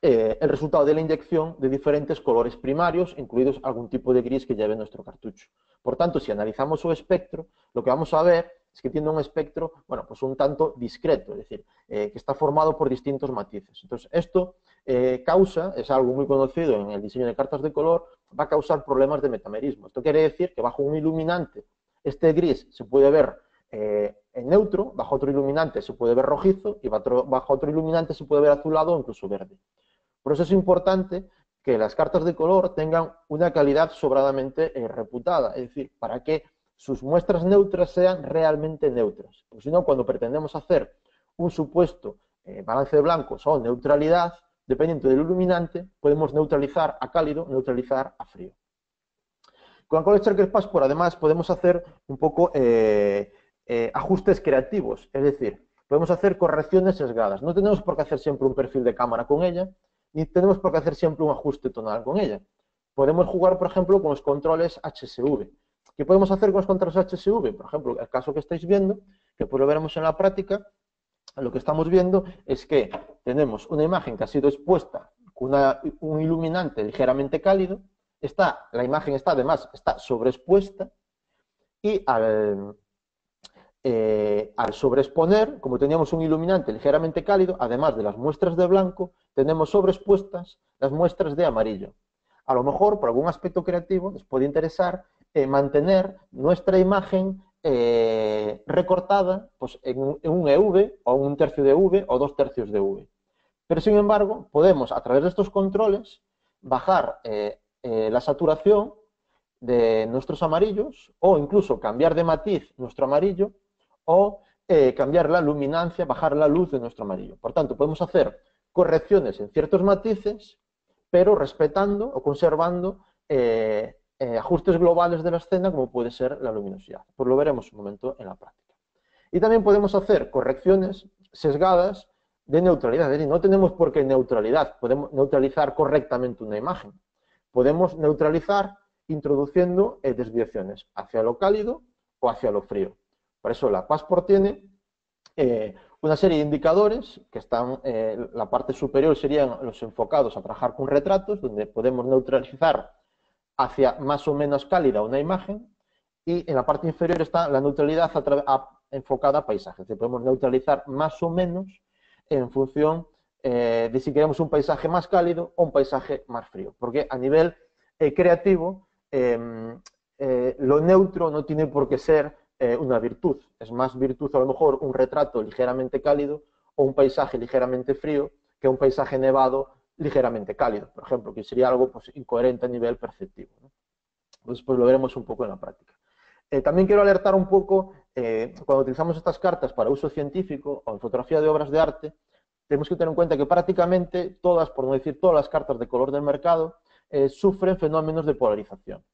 el resultado de la inyección de diferentes colores primarios, incluidos algún tipo de gris que lleve nuestro cartucho. Por tanto, si analizamos su espectro, lo que vamos a ver es que tiene un espectro, bueno, pues un tanto discreto, es decir, que está formado por distintos matices. Entonces, esto es algo muy conocido en el diseño de cartas de color, va a causar problemas de metamerismo. Esto quiere decir que bajo un iluminante, este gris se puede ver en neutro, bajo otro iluminante se puede ver rojizo y bajo otro iluminante se puede ver azulado o incluso verde. Por eso es importante que las cartas de color tengan una calidad sobradamente reputada, es decir, para que sus muestras neutras sean realmente neutras. Porque si no, cuando pretendemos hacer un supuesto balance de blancos o neutralidad, dependiendo del iluminante, podemos neutralizar a cálido, neutralizar a frío. Con la Color Checker Passport, además, podemos hacer un poco ajustes creativos, es decir, podemos hacer correcciones sesgadas. No tenemos por qué hacer siempre un perfil de cámara con ella, ni tenemos por qué hacer siempre un ajuste tonal con ella. Podemos jugar, por ejemplo, con los controles HSV. ¿Qué podemos hacer con los controles HSV? Por ejemplo, el caso que estáis viendo, que pues lo veremos en la práctica, lo que estamos viendo es que tenemos una imagen que ha sido expuesta con un iluminante ligeramente cálido, la imagen además está sobreexpuesta y al sobreexponer, como teníamos un iluminante ligeramente cálido, además de las muestras de blanco, tenemos sobreexpuestas las muestras de amarillo. A lo mejor, por algún aspecto creativo, nos puede interesar mantener nuestra imagen recortada pues, en un EV o un tercio de V o 2/3 de V. Pero, sin embargo, podemos, a través de estos controles, bajar la saturación de nuestros amarillos o incluso cambiar de matiz nuestro amarillo o cambiar la luminancia, bajar la luz de nuestro amarillo. Por tanto, podemos hacer correcciones en ciertos matices, pero respetando o conservando ajustes globales de la escena, como puede ser la luminosidad. Pues lo veremos un momento en la práctica. Y también podemos hacer correcciones sesgadas de neutralidad. Es decir, no tenemos por qué neutralidad, podemos neutralizar correctamente una imagen. Podemos neutralizar introduciendo desviaciones hacia lo cálido o hacia lo frío. Por eso la Passport tiene una serie de indicadores que están, la parte superior serían los enfocados a trabajar con retratos, donde podemos neutralizar hacia más o menos cálida una imagen, y en la parte inferior está la neutralidad enfocada a paisajes, es decir, podemos neutralizar más o menos en función de si queremos un paisaje más cálido o un paisaje más frío, porque a nivel creativo lo neutro no tiene por qué ser una virtud, es más virtud a lo mejor un retrato ligeramente cálido o un paisaje ligeramente frío que un paisaje nevado ligeramente cálido, por ejemplo, que sería algo pues, incoherente a nivel perceptivo, ¿no? Entonces, pues lo veremos un poco en la práctica. También quiero alertar un poco, cuando utilizamos estas cartas para uso científico o en fotografía de obras de arte, tenemos que tener en cuenta que prácticamente todas, por no decir todas las cartas de color del mercado, sufren fenómenos de polarización.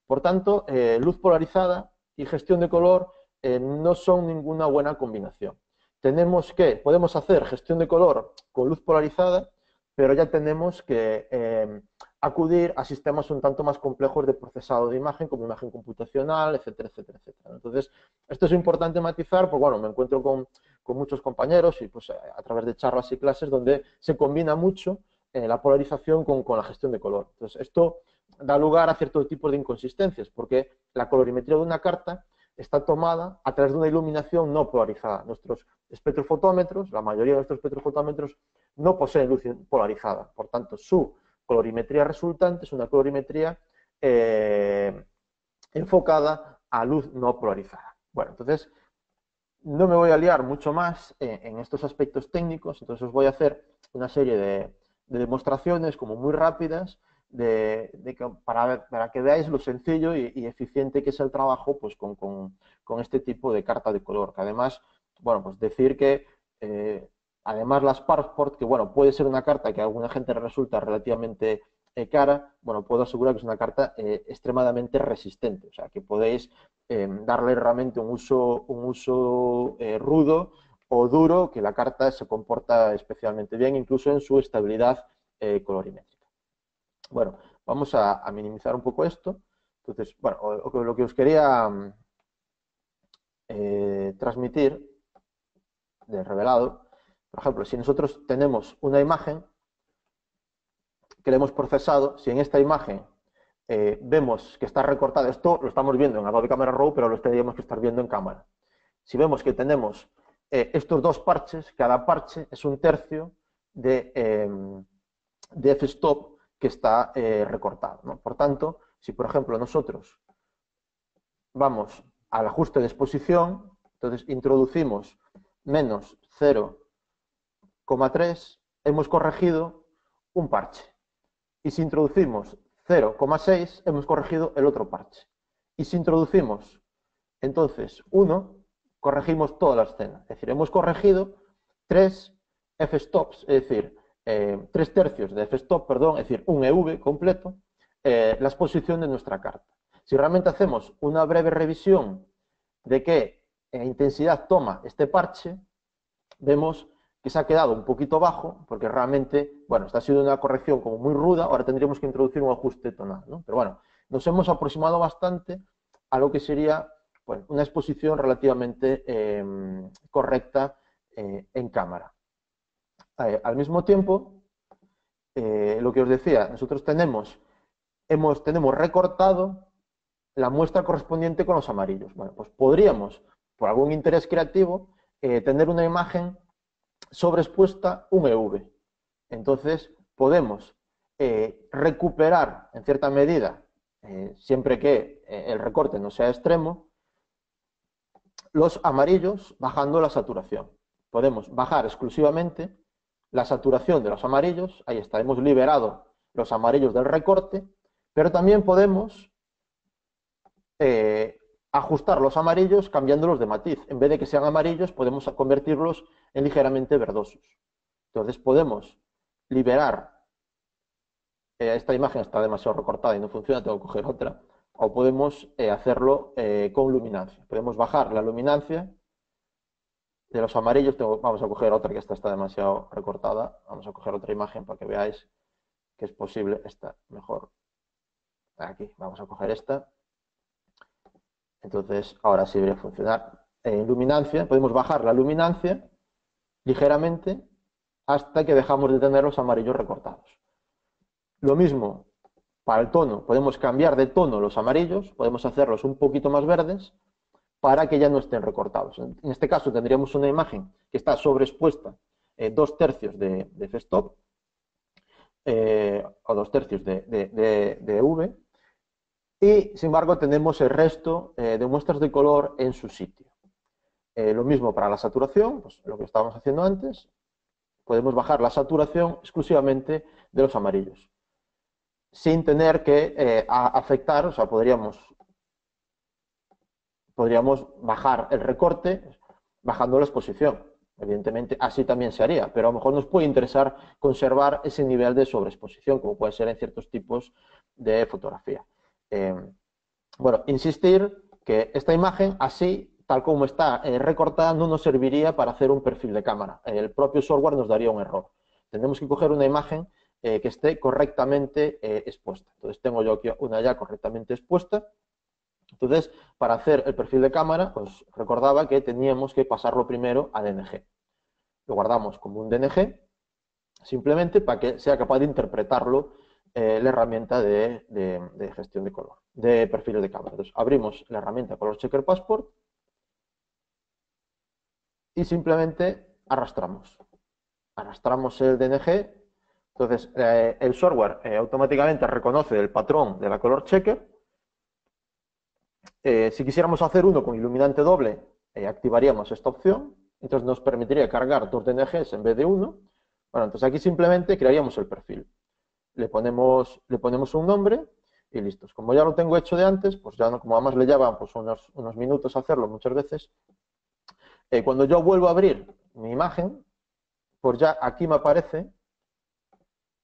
Por tanto, luz polarizada y gestión de color no son ninguna buena combinación. Podemos hacer gestión de color con luz polarizada, pero ya tenemos que acudir a sistemas un tanto más complejos de procesado de imagen, como imagen computacional, etcétera, etcétera, etcétera. Entonces, esto es importante matizar, porque bueno, me encuentro con muchos compañeros y pues a través de charlas y clases donde se combina mucho la polarización con la gestión de color. Entonces, esto da lugar a ciertos tipos de inconsistencias, porque la colorimetría de una carta está tomada a través de una iluminación no polarizada. Nuestros espectrofotómetros, la mayoría de nuestros espectrofotómetros, no poseen luz polarizada. Por tanto, su colorimetría resultante es una colorimetría enfocada a luz no polarizada. Bueno, entonces, no me voy a liar mucho más en estos aspectos técnicos, entonces os voy a hacer una serie de demostraciones como muy rápidas para que veáis lo sencillo y eficiente que es el trabajo pues, con este tipo de carta de color. Que además, bueno, pues decir que además las Passport, que bueno, puede ser una carta que a alguna gente le resulta relativamente cara, bueno, puedo asegurar que es una carta extremadamente resistente, o sea, que podéis darle realmente un uso rudo o duro, que la carta se comporta especialmente bien, incluso en su estabilidad colorimétrica. Bueno, vamos a minimizar un poco esto. Entonces, bueno, lo que os quería transmitir de revelado, por ejemplo, si nosotros tenemos una imagen que le hemos procesado, si en esta imagen vemos que está recortada, esto lo estamos viendo en Adobe Camera Raw, pero lo tendríamos que estar viendo en cámara. Si vemos que tenemos estos dos parches, cada parche es un tercio de f-stop que está recortado, ¿no? Por tanto, si por ejemplo nosotros vamos al ajuste de exposición, entonces introducimos menos 0,3, hemos corregido un parche. Y si introducimos 0,6, hemos corregido el otro parche. Y si introducimos entonces 1, corregimos toda la escena. Es decir, hemos corregido 3 f-stops, es decir, 3 tercios de f-stop, perdón, es decir, un EV completo, la exposición de nuestra carta. Si realmente hacemos una breve revisión de qué intensidad toma este parche, vemos que se ha quedado un poquito bajo, porque realmente, bueno, esta ha sido una corrección como muy ruda, ahora tendríamos que introducir un ajuste tonal, ¿no? Pero bueno, nos hemos aproximado bastante a lo que sería, bueno, una exposición relativamente correcta en cámara. Al mismo tiempo, lo que os decía, nosotros tenemos recortado la muestra correspondiente con los amarillos. Bueno, pues podríamos, por algún interés creativo, tener una imagen sobreexpuesta un EV. Entonces, podemos recuperar, en cierta medida, siempre que el recorte no sea extremo, los amarillos bajando la saturación. Podemos bajar exclusivamente la saturación de los amarillos, ahí está, hemos liberado los amarillos del recorte, pero también podemos ajustar los amarillos cambiándolos de matiz. En vez de que sean amarillos, podemos convertirlos en ligeramente verdosos. Entonces podemos liberar, esta imagen está demasiado recortada y no funciona, tengo que coger otra, o podemos hacerlo con luminancia. Podemos bajar la luminancia de los amarillos, vamos a coger otra que esta está demasiado recortada, vamos a coger otra imagen para que veáis que es posible, esta mejor, aquí, vamos a coger esta. Entonces, ahora sí debería funcionar. En luminancia, podemos bajar la luminancia ligeramente hasta que dejamos de tener los amarillos recortados. Lo mismo para el tono, podemos cambiar de tono los amarillos, podemos hacerlos un poquito más verdes para que ya no estén recortados. En este caso tendríamos una imagen que está sobreexpuesta 2 tercios de f-stop o 2 tercios de V, y sin embargo tenemos el resto de muestras de color en su sitio. Lo mismo para la saturación, pues lo que estábamos haciendo antes, podemos bajar la saturación exclusivamente de los amarillos, sin tener que afectar, o sea, podríamos podríamos bajar el recorte bajando la exposición. Evidentemente, así también se haría, pero a lo mejor nos puede interesar conservar ese nivel de sobreexposición, como puede ser en ciertos tipos de fotografía. Bueno, insistir que esta imagen, así, tal como está recortada, no nos serviría para hacer un perfil de cámara. El propio software nos daría un error. Tendremos que coger una imagen que esté correctamente expuesta. Entonces, tengo yo aquí una ya correctamente expuesta. Entonces, para hacer el perfil de cámara, os recordaba que teníamos que pasarlo primero a DNG. Lo guardamos como un DNG, simplemente para que sea capaz de interpretarlo la herramienta de gestión de color, de perfiles de cámara. Entonces, abrimos la herramienta Color Checker Passport y simplemente arrastramos. Arrastramos el DNG. Entonces, el software automáticamente reconoce el patrón de la Color Checker. Si quisiéramos hacer uno con iluminante doble, activaríamos esta opción. Entonces nos permitiría cargar 2 DNGs en vez de uno. Bueno, entonces aquí simplemente crearíamos el perfil. Le ponemos un nombre y listos. Como ya lo tengo hecho de antes, pues ya no, como además le llevan pues unos minutos hacerlo muchas veces, cuando yo vuelvo a abrir mi imagen, pues ya aquí me aparece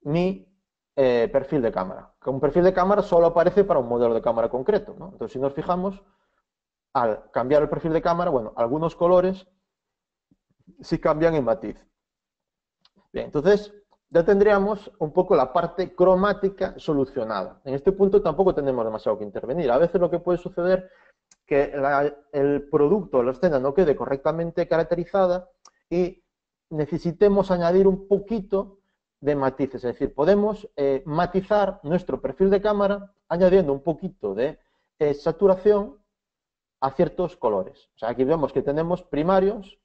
mi perfil de cámara. Un perfil de cámara solo aparece para un modelo de cámara concreto, ¿no? Entonces, si nos fijamos, al cambiar el perfil de cámara, bueno, algunos colores sí cambian en matiz. Bien, entonces ya tendríamos un poco la parte cromática solucionada. En este punto tampoco tenemos demasiado que intervenir. A veces lo que puede suceder es que el producto o la escena no quede correctamente caracterizada y necesitemos añadir un poquito de matices, es decir, podemos matizar nuestro perfil de cámara añadiendo un poquito de saturación a ciertos colores. O sea, aquí vemos que tenemos primarios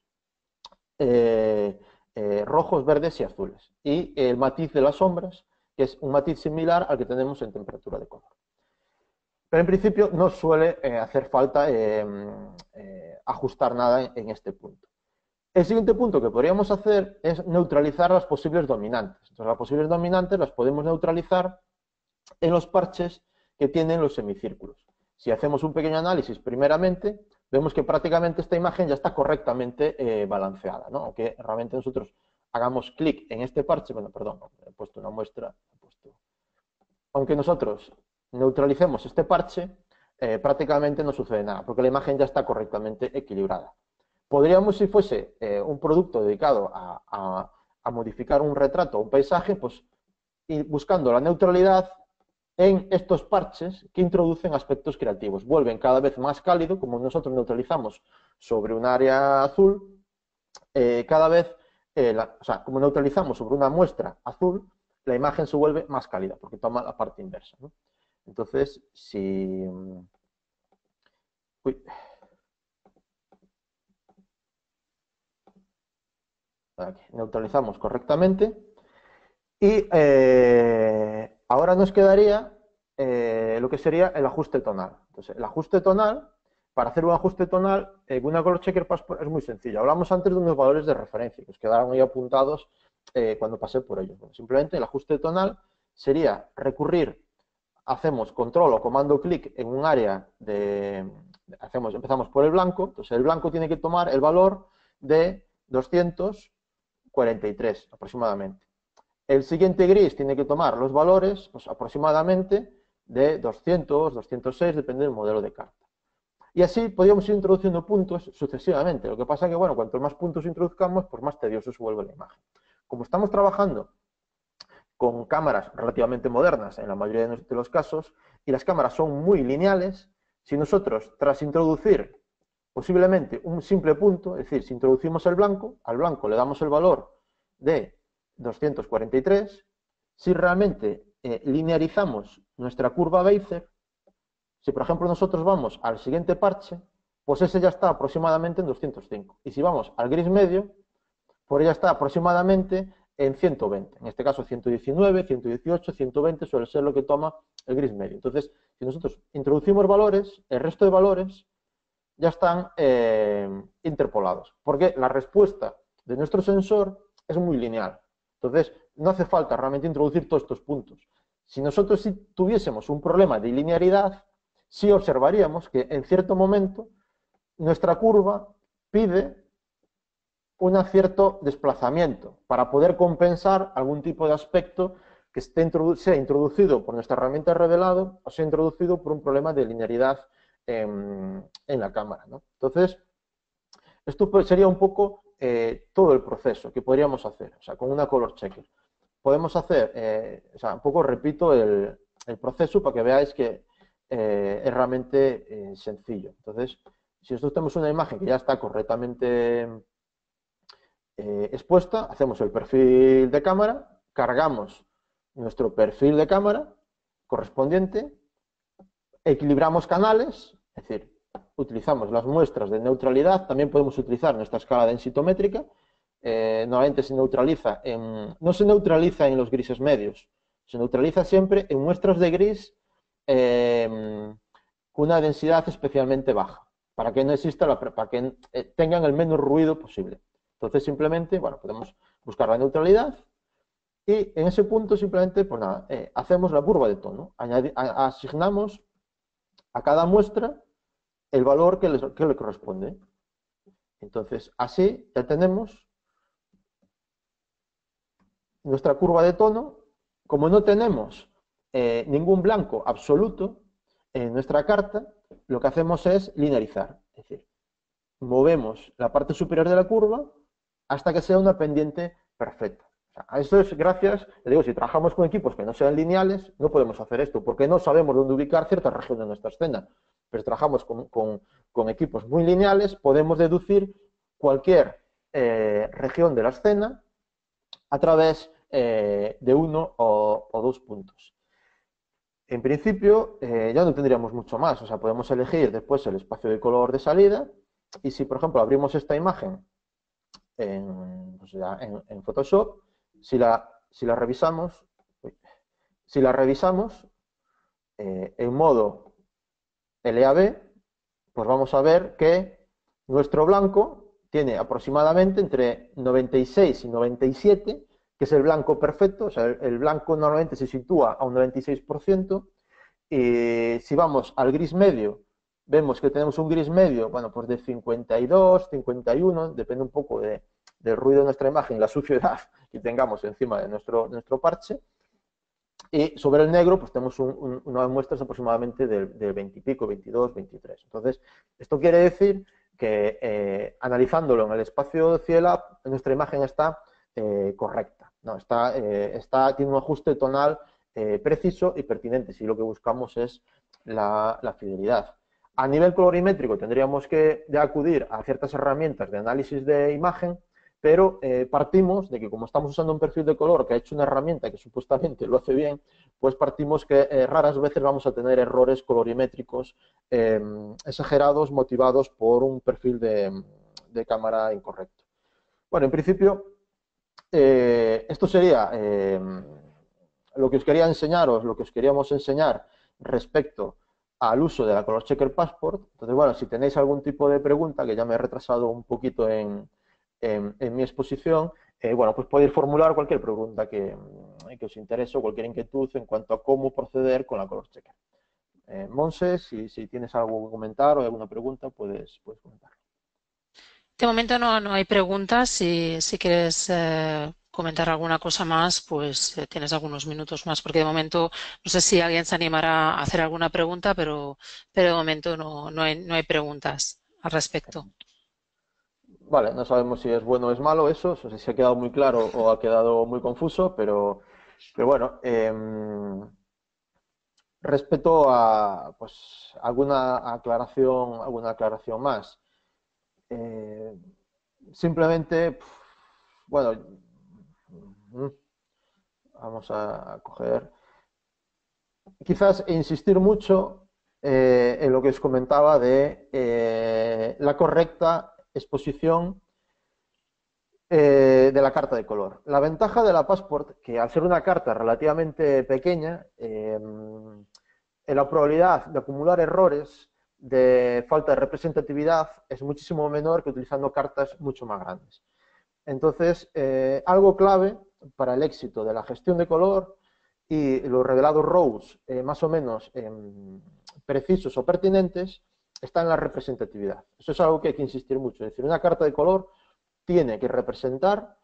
rojos, verdes y azules. Y el matiz de las sombras, que es un matiz similar al que tenemos en temperatura de color. Pero en principio no suele hacer falta ajustar nada en este punto. El siguiente punto que podríamos hacer es neutralizar las posibles dominantes. Entonces, las posibles dominantes las podemos neutralizar en los parches que tienen los semicírculos. Si hacemos un pequeño análisis primeramente, vemos que prácticamente esta imagen ya está correctamente balanceada, ¿no? Aunque realmente nosotros hagamos clic en este parche, bueno, perdón, he puesto una muestra, aunque nosotros neutralicemos este parche, prácticamente no sucede nada, porque la imagen ya está correctamente equilibrada. Podríamos, si fuese un producto dedicado a modificar un retrato o un paisaje, pues ir buscando la neutralidad en estos parches que introducen aspectos creativos. Vuelven cada vez más cálido, como nosotros neutralizamos sobre un área azul, cada vez, o sea, como neutralizamos sobre una muestra azul, la imagen se vuelve más cálida, porque toma la parte inversa, ¿no? Entonces, si... Uy. Aquí, neutralizamos correctamente y ahora nos quedaría lo que sería el ajuste tonal. Entonces, el ajuste tonal, para hacer un ajuste tonal, una Color Checker Passport es muy sencillo. Hablamos antes de unos valores de referencia que os quedaron ahí apuntados cuando pasé por ellos. Bueno, simplemente el ajuste tonal sería recurrir, hacemos control o comando clic en un área empezamos por el blanco, entonces el blanco tiene que tomar el valor de 243 aproximadamente. El siguiente gris tiene que tomar los valores pues, aproximadamente de 200, 206, depende del modelo de carta. Y así podríamos ir introduciendo puntos sucesivamente. Lo que pasa es que, bueno, cuanto más puntos introduzcamos, pues más tedioso se vuelve la imagen. Como estamos trabajando con cámaras relativamente modernas en la mayoría de los casos, y las cámaras son muy lineales, si nosotros, tras introducir posiblemente un simple punto, es decir, si introducimos el blanco, al blanco le damos el valor de 243, si realmente linearizamos nuestra curva Bezier, si por ejemplo nosotros vamos al siguiente parche, pues ese ya está aproximadamente en 205. Y si vamos al gris medio, pues ya está aproximadamente en 120. En este caso 119, 118, 120 suele ser lo que toma el gris medio. Entonces, si nosotros introducimos valores, el resto de valores ya están interpolados. Porque la respuesta de nuestro sensor es muy lineal. Entonces, no hace falta realmente introducir todos estos puntos. Si nosotros sí tuviésemos un problema de linearidad, sí observaríamos que en cierto momento nuestra curva pide un cierto desplazamiento para poder compensar algún tipo de aspecto que sea introducido por nuestra herramienta de revelado o sea introducido por un problema de linealidad en la cámara, ¿no? Entonces, esto sería un poco todo el proceso que podríamos hacer, o sea, con una color checker. Podemos hacer, o sea, un poco repito el proceso para que veáis que es realmente sencillo. Entonces, si nosotros tenemos una imagen que ya está correctamente expuesta, hacemos el perfil de cámara, cargamos nuestro perfil de cámara correspondiente, equilibramos canales, es decir, utilizamos las muestras de neutralidad, también podemos utilizar nuestra escala densitométrica, normalmente no se neutraliza en los grises medios, se neutraliza siempre en muestras de gris con una densidad especialmente baja, para que no exista, para que tengan el menos ruido posible. Entonces simplemente, bueno, podemos buscar la neutralidad y en ese punto simplemente, pues nada, hacemos la curva de tono, asignamos a cada muestra el valor que le corresponde. Entonces, así ya tenemos nuestra curva de tono. Como no tenemos ningún blanco absoluto en nuestra carta, lo que hacemos es linearizar. Es decir, movemos la parte superior de la curva hasta que sea una pendiente perfecta. O sea, a esto es gracias, le digo, si trabajamos con equipos que no sean lineales, no podemos hacer esto, porque no sabemos dónde ubicar cierta región de nuestra escena. Pero si trabajamos con equipos muy lineales, podemos deducir cualquier región de la escena a través de uno o dos puntos. En principio, ya no tendríamos mucho más, o sea, podemos elegir después el espacio de color de salida, y si, por ejemplo, abrimos esta imagen en Photoshop, si la revisamos, en modo LAB, pues vamos a ver que nuestro blanco tiene aproximadamente entre 96 y 97, que es el blanco perfecto, o sea, el blanco normalmente se sitúa a un 96%, y si vamos al gris medio, vemos que tenemos un gris medio, bueno, pues de 52, 51, depende un poco del ruido de nuestra imagen, la suciedad que tengamos encima de nuestro parche, y sobre el negro, pues tenemos unas muestras aproximadamente del 20 y pico, 22, 23. Entonces, esto quiere decir que analizándolo en el espacio Cielab, nuestra imagen está correcta, ¿no? Tiene un ajuste tonal preciso y pertinente, si lo que buscamos es la fidelidad. A nivel colorimétrico tendríamos que acudir a ciertas herramientas de análisis de imagen, pero partimos de que como estamos usando un perfil de color que ha hecho una herramienta que supuestamente lo hace bien, pues partimos que raras veces vamos a tener errores colorimétricos exagerados motivados por un perfil de cámara incorrecto. Bueno, en principio, esto sería lo que os quería enseñaros, lo que os queríamos enseñar respecto al uso de la Color Checker Passport. Entonces, bueno, si tenéis algún tipo de pregunta, que ya me he retrasado un poquito en mi exposición, bueno, pues podéis formular cualquier pregunta que os interese o cualquier inquietud en cuanto a cómo proceder con la Color Checker. Monse, si tienes algo que comentar o alguna pregunta, puedes comentar. De momento no hay preguntas. Si quieres comentar alguna cosa más, pues tienes algunos minutos más, porque de momento no sé si alguien se animará a hacer alguna pregunta, pero de momento no hay preguntas al respecto. Vale, no sabemos si es bueno o es malo eso, no sé si ha quedado muy claro o ha quedado muy confuso, pero bueno, respecto a pues, alguna aclaración más. Simplemente, bueno, vamos a coger, quizás insistir mucho en lo que os comentaba de la correcta exposición de la carta de color. La ventaja de la Passport, que al ser una carta relativamente pequeña, la probabilidad de acumular errores de falta de representatividad es muchísimo menor que utilizando cartas mucho más grandes. Entonces, algo clave para el éxito de la gestión de color y los revelados RAWs más o menos precisos o pertinentes está en la representatividad. Eso es algo que hay que insistir mucho. Es decir, una carta de color tiene que representar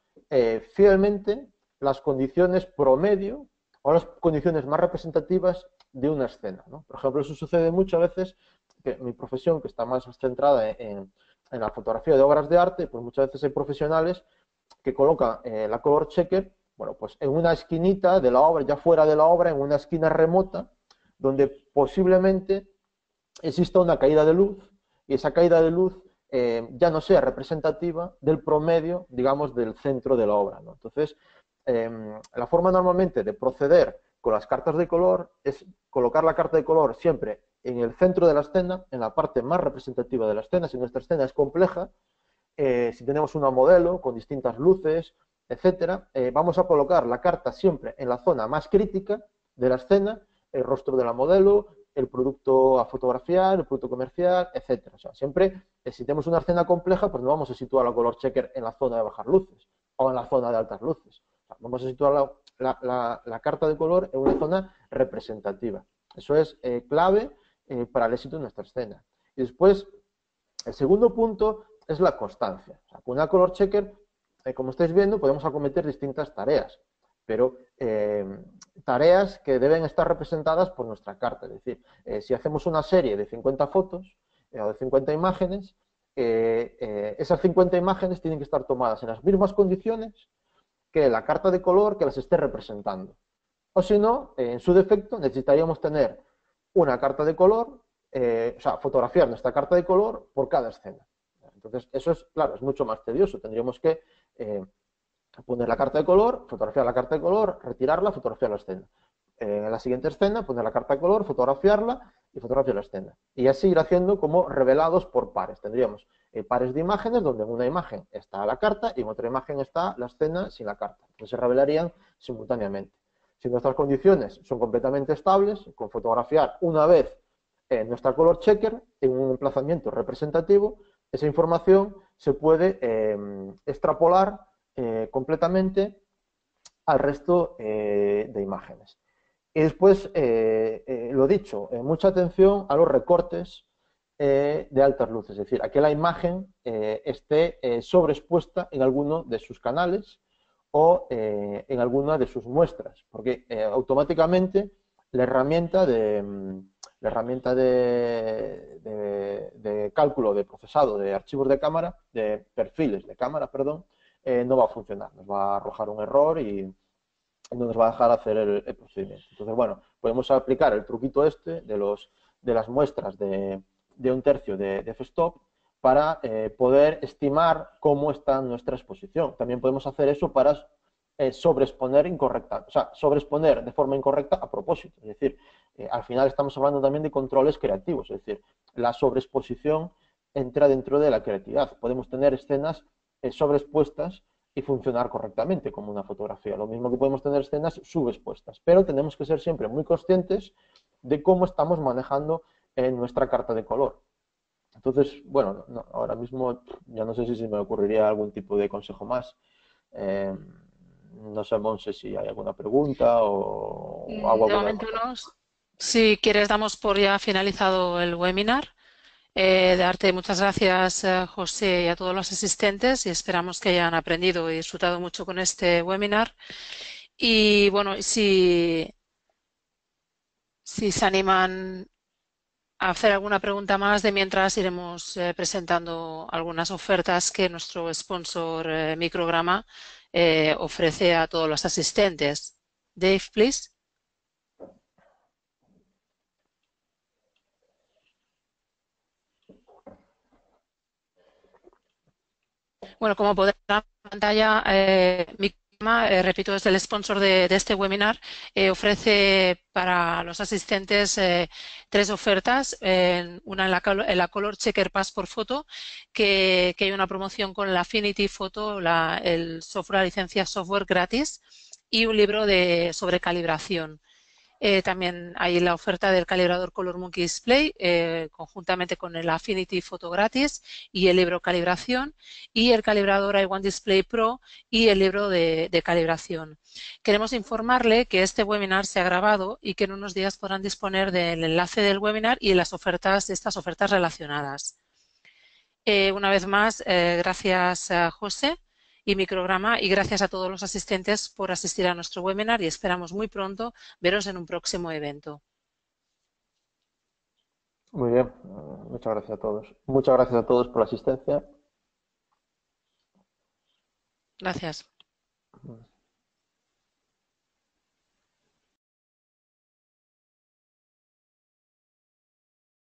fielmente las condiciones promedio o las condiciones más representativas de una escena, ¿no? Por ejemplo, eso sucede muchas veces, que mi profesión, que está más centrada en la fotografía de obras de arte, pues muchas veces hay profesionales que colocan la color checker, bueno, pues en una esquinita de la obra, ya fuera de la obra, en una esquina remota, donde posiblemente exista una caída de luz y esa caída de luz ya no sea representativa del promedio, digamos, del centro de la obra, ¿no? Entonces, la forma normalmente de proceder con las cartas de color es colocar la carta de color siempre en el centro de la escena, en la parte más representativa de la escena. Si nuestra escena es compleja, si tenemos una modelo con distintas luces, etcétera, vamos a colocar la carta siempre en la zona más crítica de la escena, el rostro de la modelo, el producto a fotografiar, el producto comercial, etcétera. O sea, siempre, si tenemos una escena compleja, pues no vamos a situar la color checker en la zona de bajar luces o en la zona de altas luces. O sea, vamos a situar la carta de color en una zona representativa. Eso es clave para el éxito de nuestra escena. Y después, el segundo punto es la constancia. O sea, con una color checker, como estáis viendo, podemos acometer distintas tareas, pero tareas que deben estar representadas por nuestra carta. Es decir, si hacemos una serie de 50 fotos o de 50 imágenes, esas 50 imágenes tienen que estar tomadas en las mismas condiciones que la carta de color que las esté representando. O si no, en su defecto, necesitaríamos tener una carta de color, o sea, fotografiar nuestra carta de color por cada escena. Entonces, eso es, claro, es mucho más tedioso. Tendríamos que poner la carta de color, fotografiar la carta de color, retirarla, fotografiar la escena. En la siguiente escena, poner la carta de color, fotografiarla y fotografiar la escena. Y así ir haciendo como revelados por pares. Tendríamos pares de imágenes donde en una imagen está la carta y en otra imagen está la escena sin la carta. Entonces se revelarían simultáneamente. Si nuestras condiciones son completamente estables, con fotografiar una vez nuestra color checker en un emplazamiento representativo, esa información se puede extrapolar completamente al resto de imágenes. Y después, lo dicho, mucha atención a los recortes de altas luces, es decir, a que la imagen esté sobreexpuesta en alguno de sus canales o en alguna de sus muestras, porque automáticamente la herramienta de cálculo, de procesado de archivos de cámara, de perfiles de cámara, perdón, no va a funcionar, nos va a arrojar un error y no nos va a dejar hacer el procedimiento. Entonces, bueno, podemos aplicar el truquito este de las muestras de un tercio de f-stop para poder estimar cómo está nuestra exposición. También podemos hacer eso para sobreexponer incorrecta, o sea, sobreexponer de forma incorrecta a propósito. Es decir, al final estamos hablando también de controles creativos, es decir, la sobreexposición entra dentro de la creatividad. Podemos tener escenas sobreexpuestas y funcionar correctamente como una fotografía. Lo mismo que podemos tener escenas subexpuestas, pero tenemos que ser siempre muy conscientes de cómo estamos manejando nuestra carta de color. Entonces, bueno, no, ahora mismo ya no sé si se me ocurriría algún tipo de consejo más. No sé, Monse, si hay alguna pregunta o hago De alguna momento demostración. no. Si quieres, damos por ya finalizado el webinar. Darte muchas gracias, José, y a todos los asistentes y esperamos que hayan aprendido y disfrutado mucho con este webinar. Y bueno, si se animan a hacer alguna pregunta más, de mientras iremos presentando algunas ofertas que nuestro sponsor Micrograma ofrece a todos los asistentes. Dave, please. Bueno, como podrán ver en la pantalla, Micrograma, repito, es el sponsor de este webinar, ofrece para los asistentes tres ofertas, una en la Color Checker Pass por foto, que hay una promoción con la Affinity Photo, el software, la licencia software gratis, y un libro sobre calibración. También hay la oferta del calibrador Color Monkey Display conjuntamente con el Affinity Photo gratis y el libro Calibración y el calibrador iOne Display Pro y el libro de calibración. Queremos informarle que este webinar se ha grabado y que en unos días podrán disponer del enlace del webinar y de las ofertas, de estas ofertas relacionadas. Una vez más, gracias a José y micrograma y gracias a todos los asistentes por asistir a nuestro webinar y esperamos muy pronto veros en un próximo evento. Muy bien, muchas gracias a todos. Muchas gracias a todos por la asistencia. Gracias.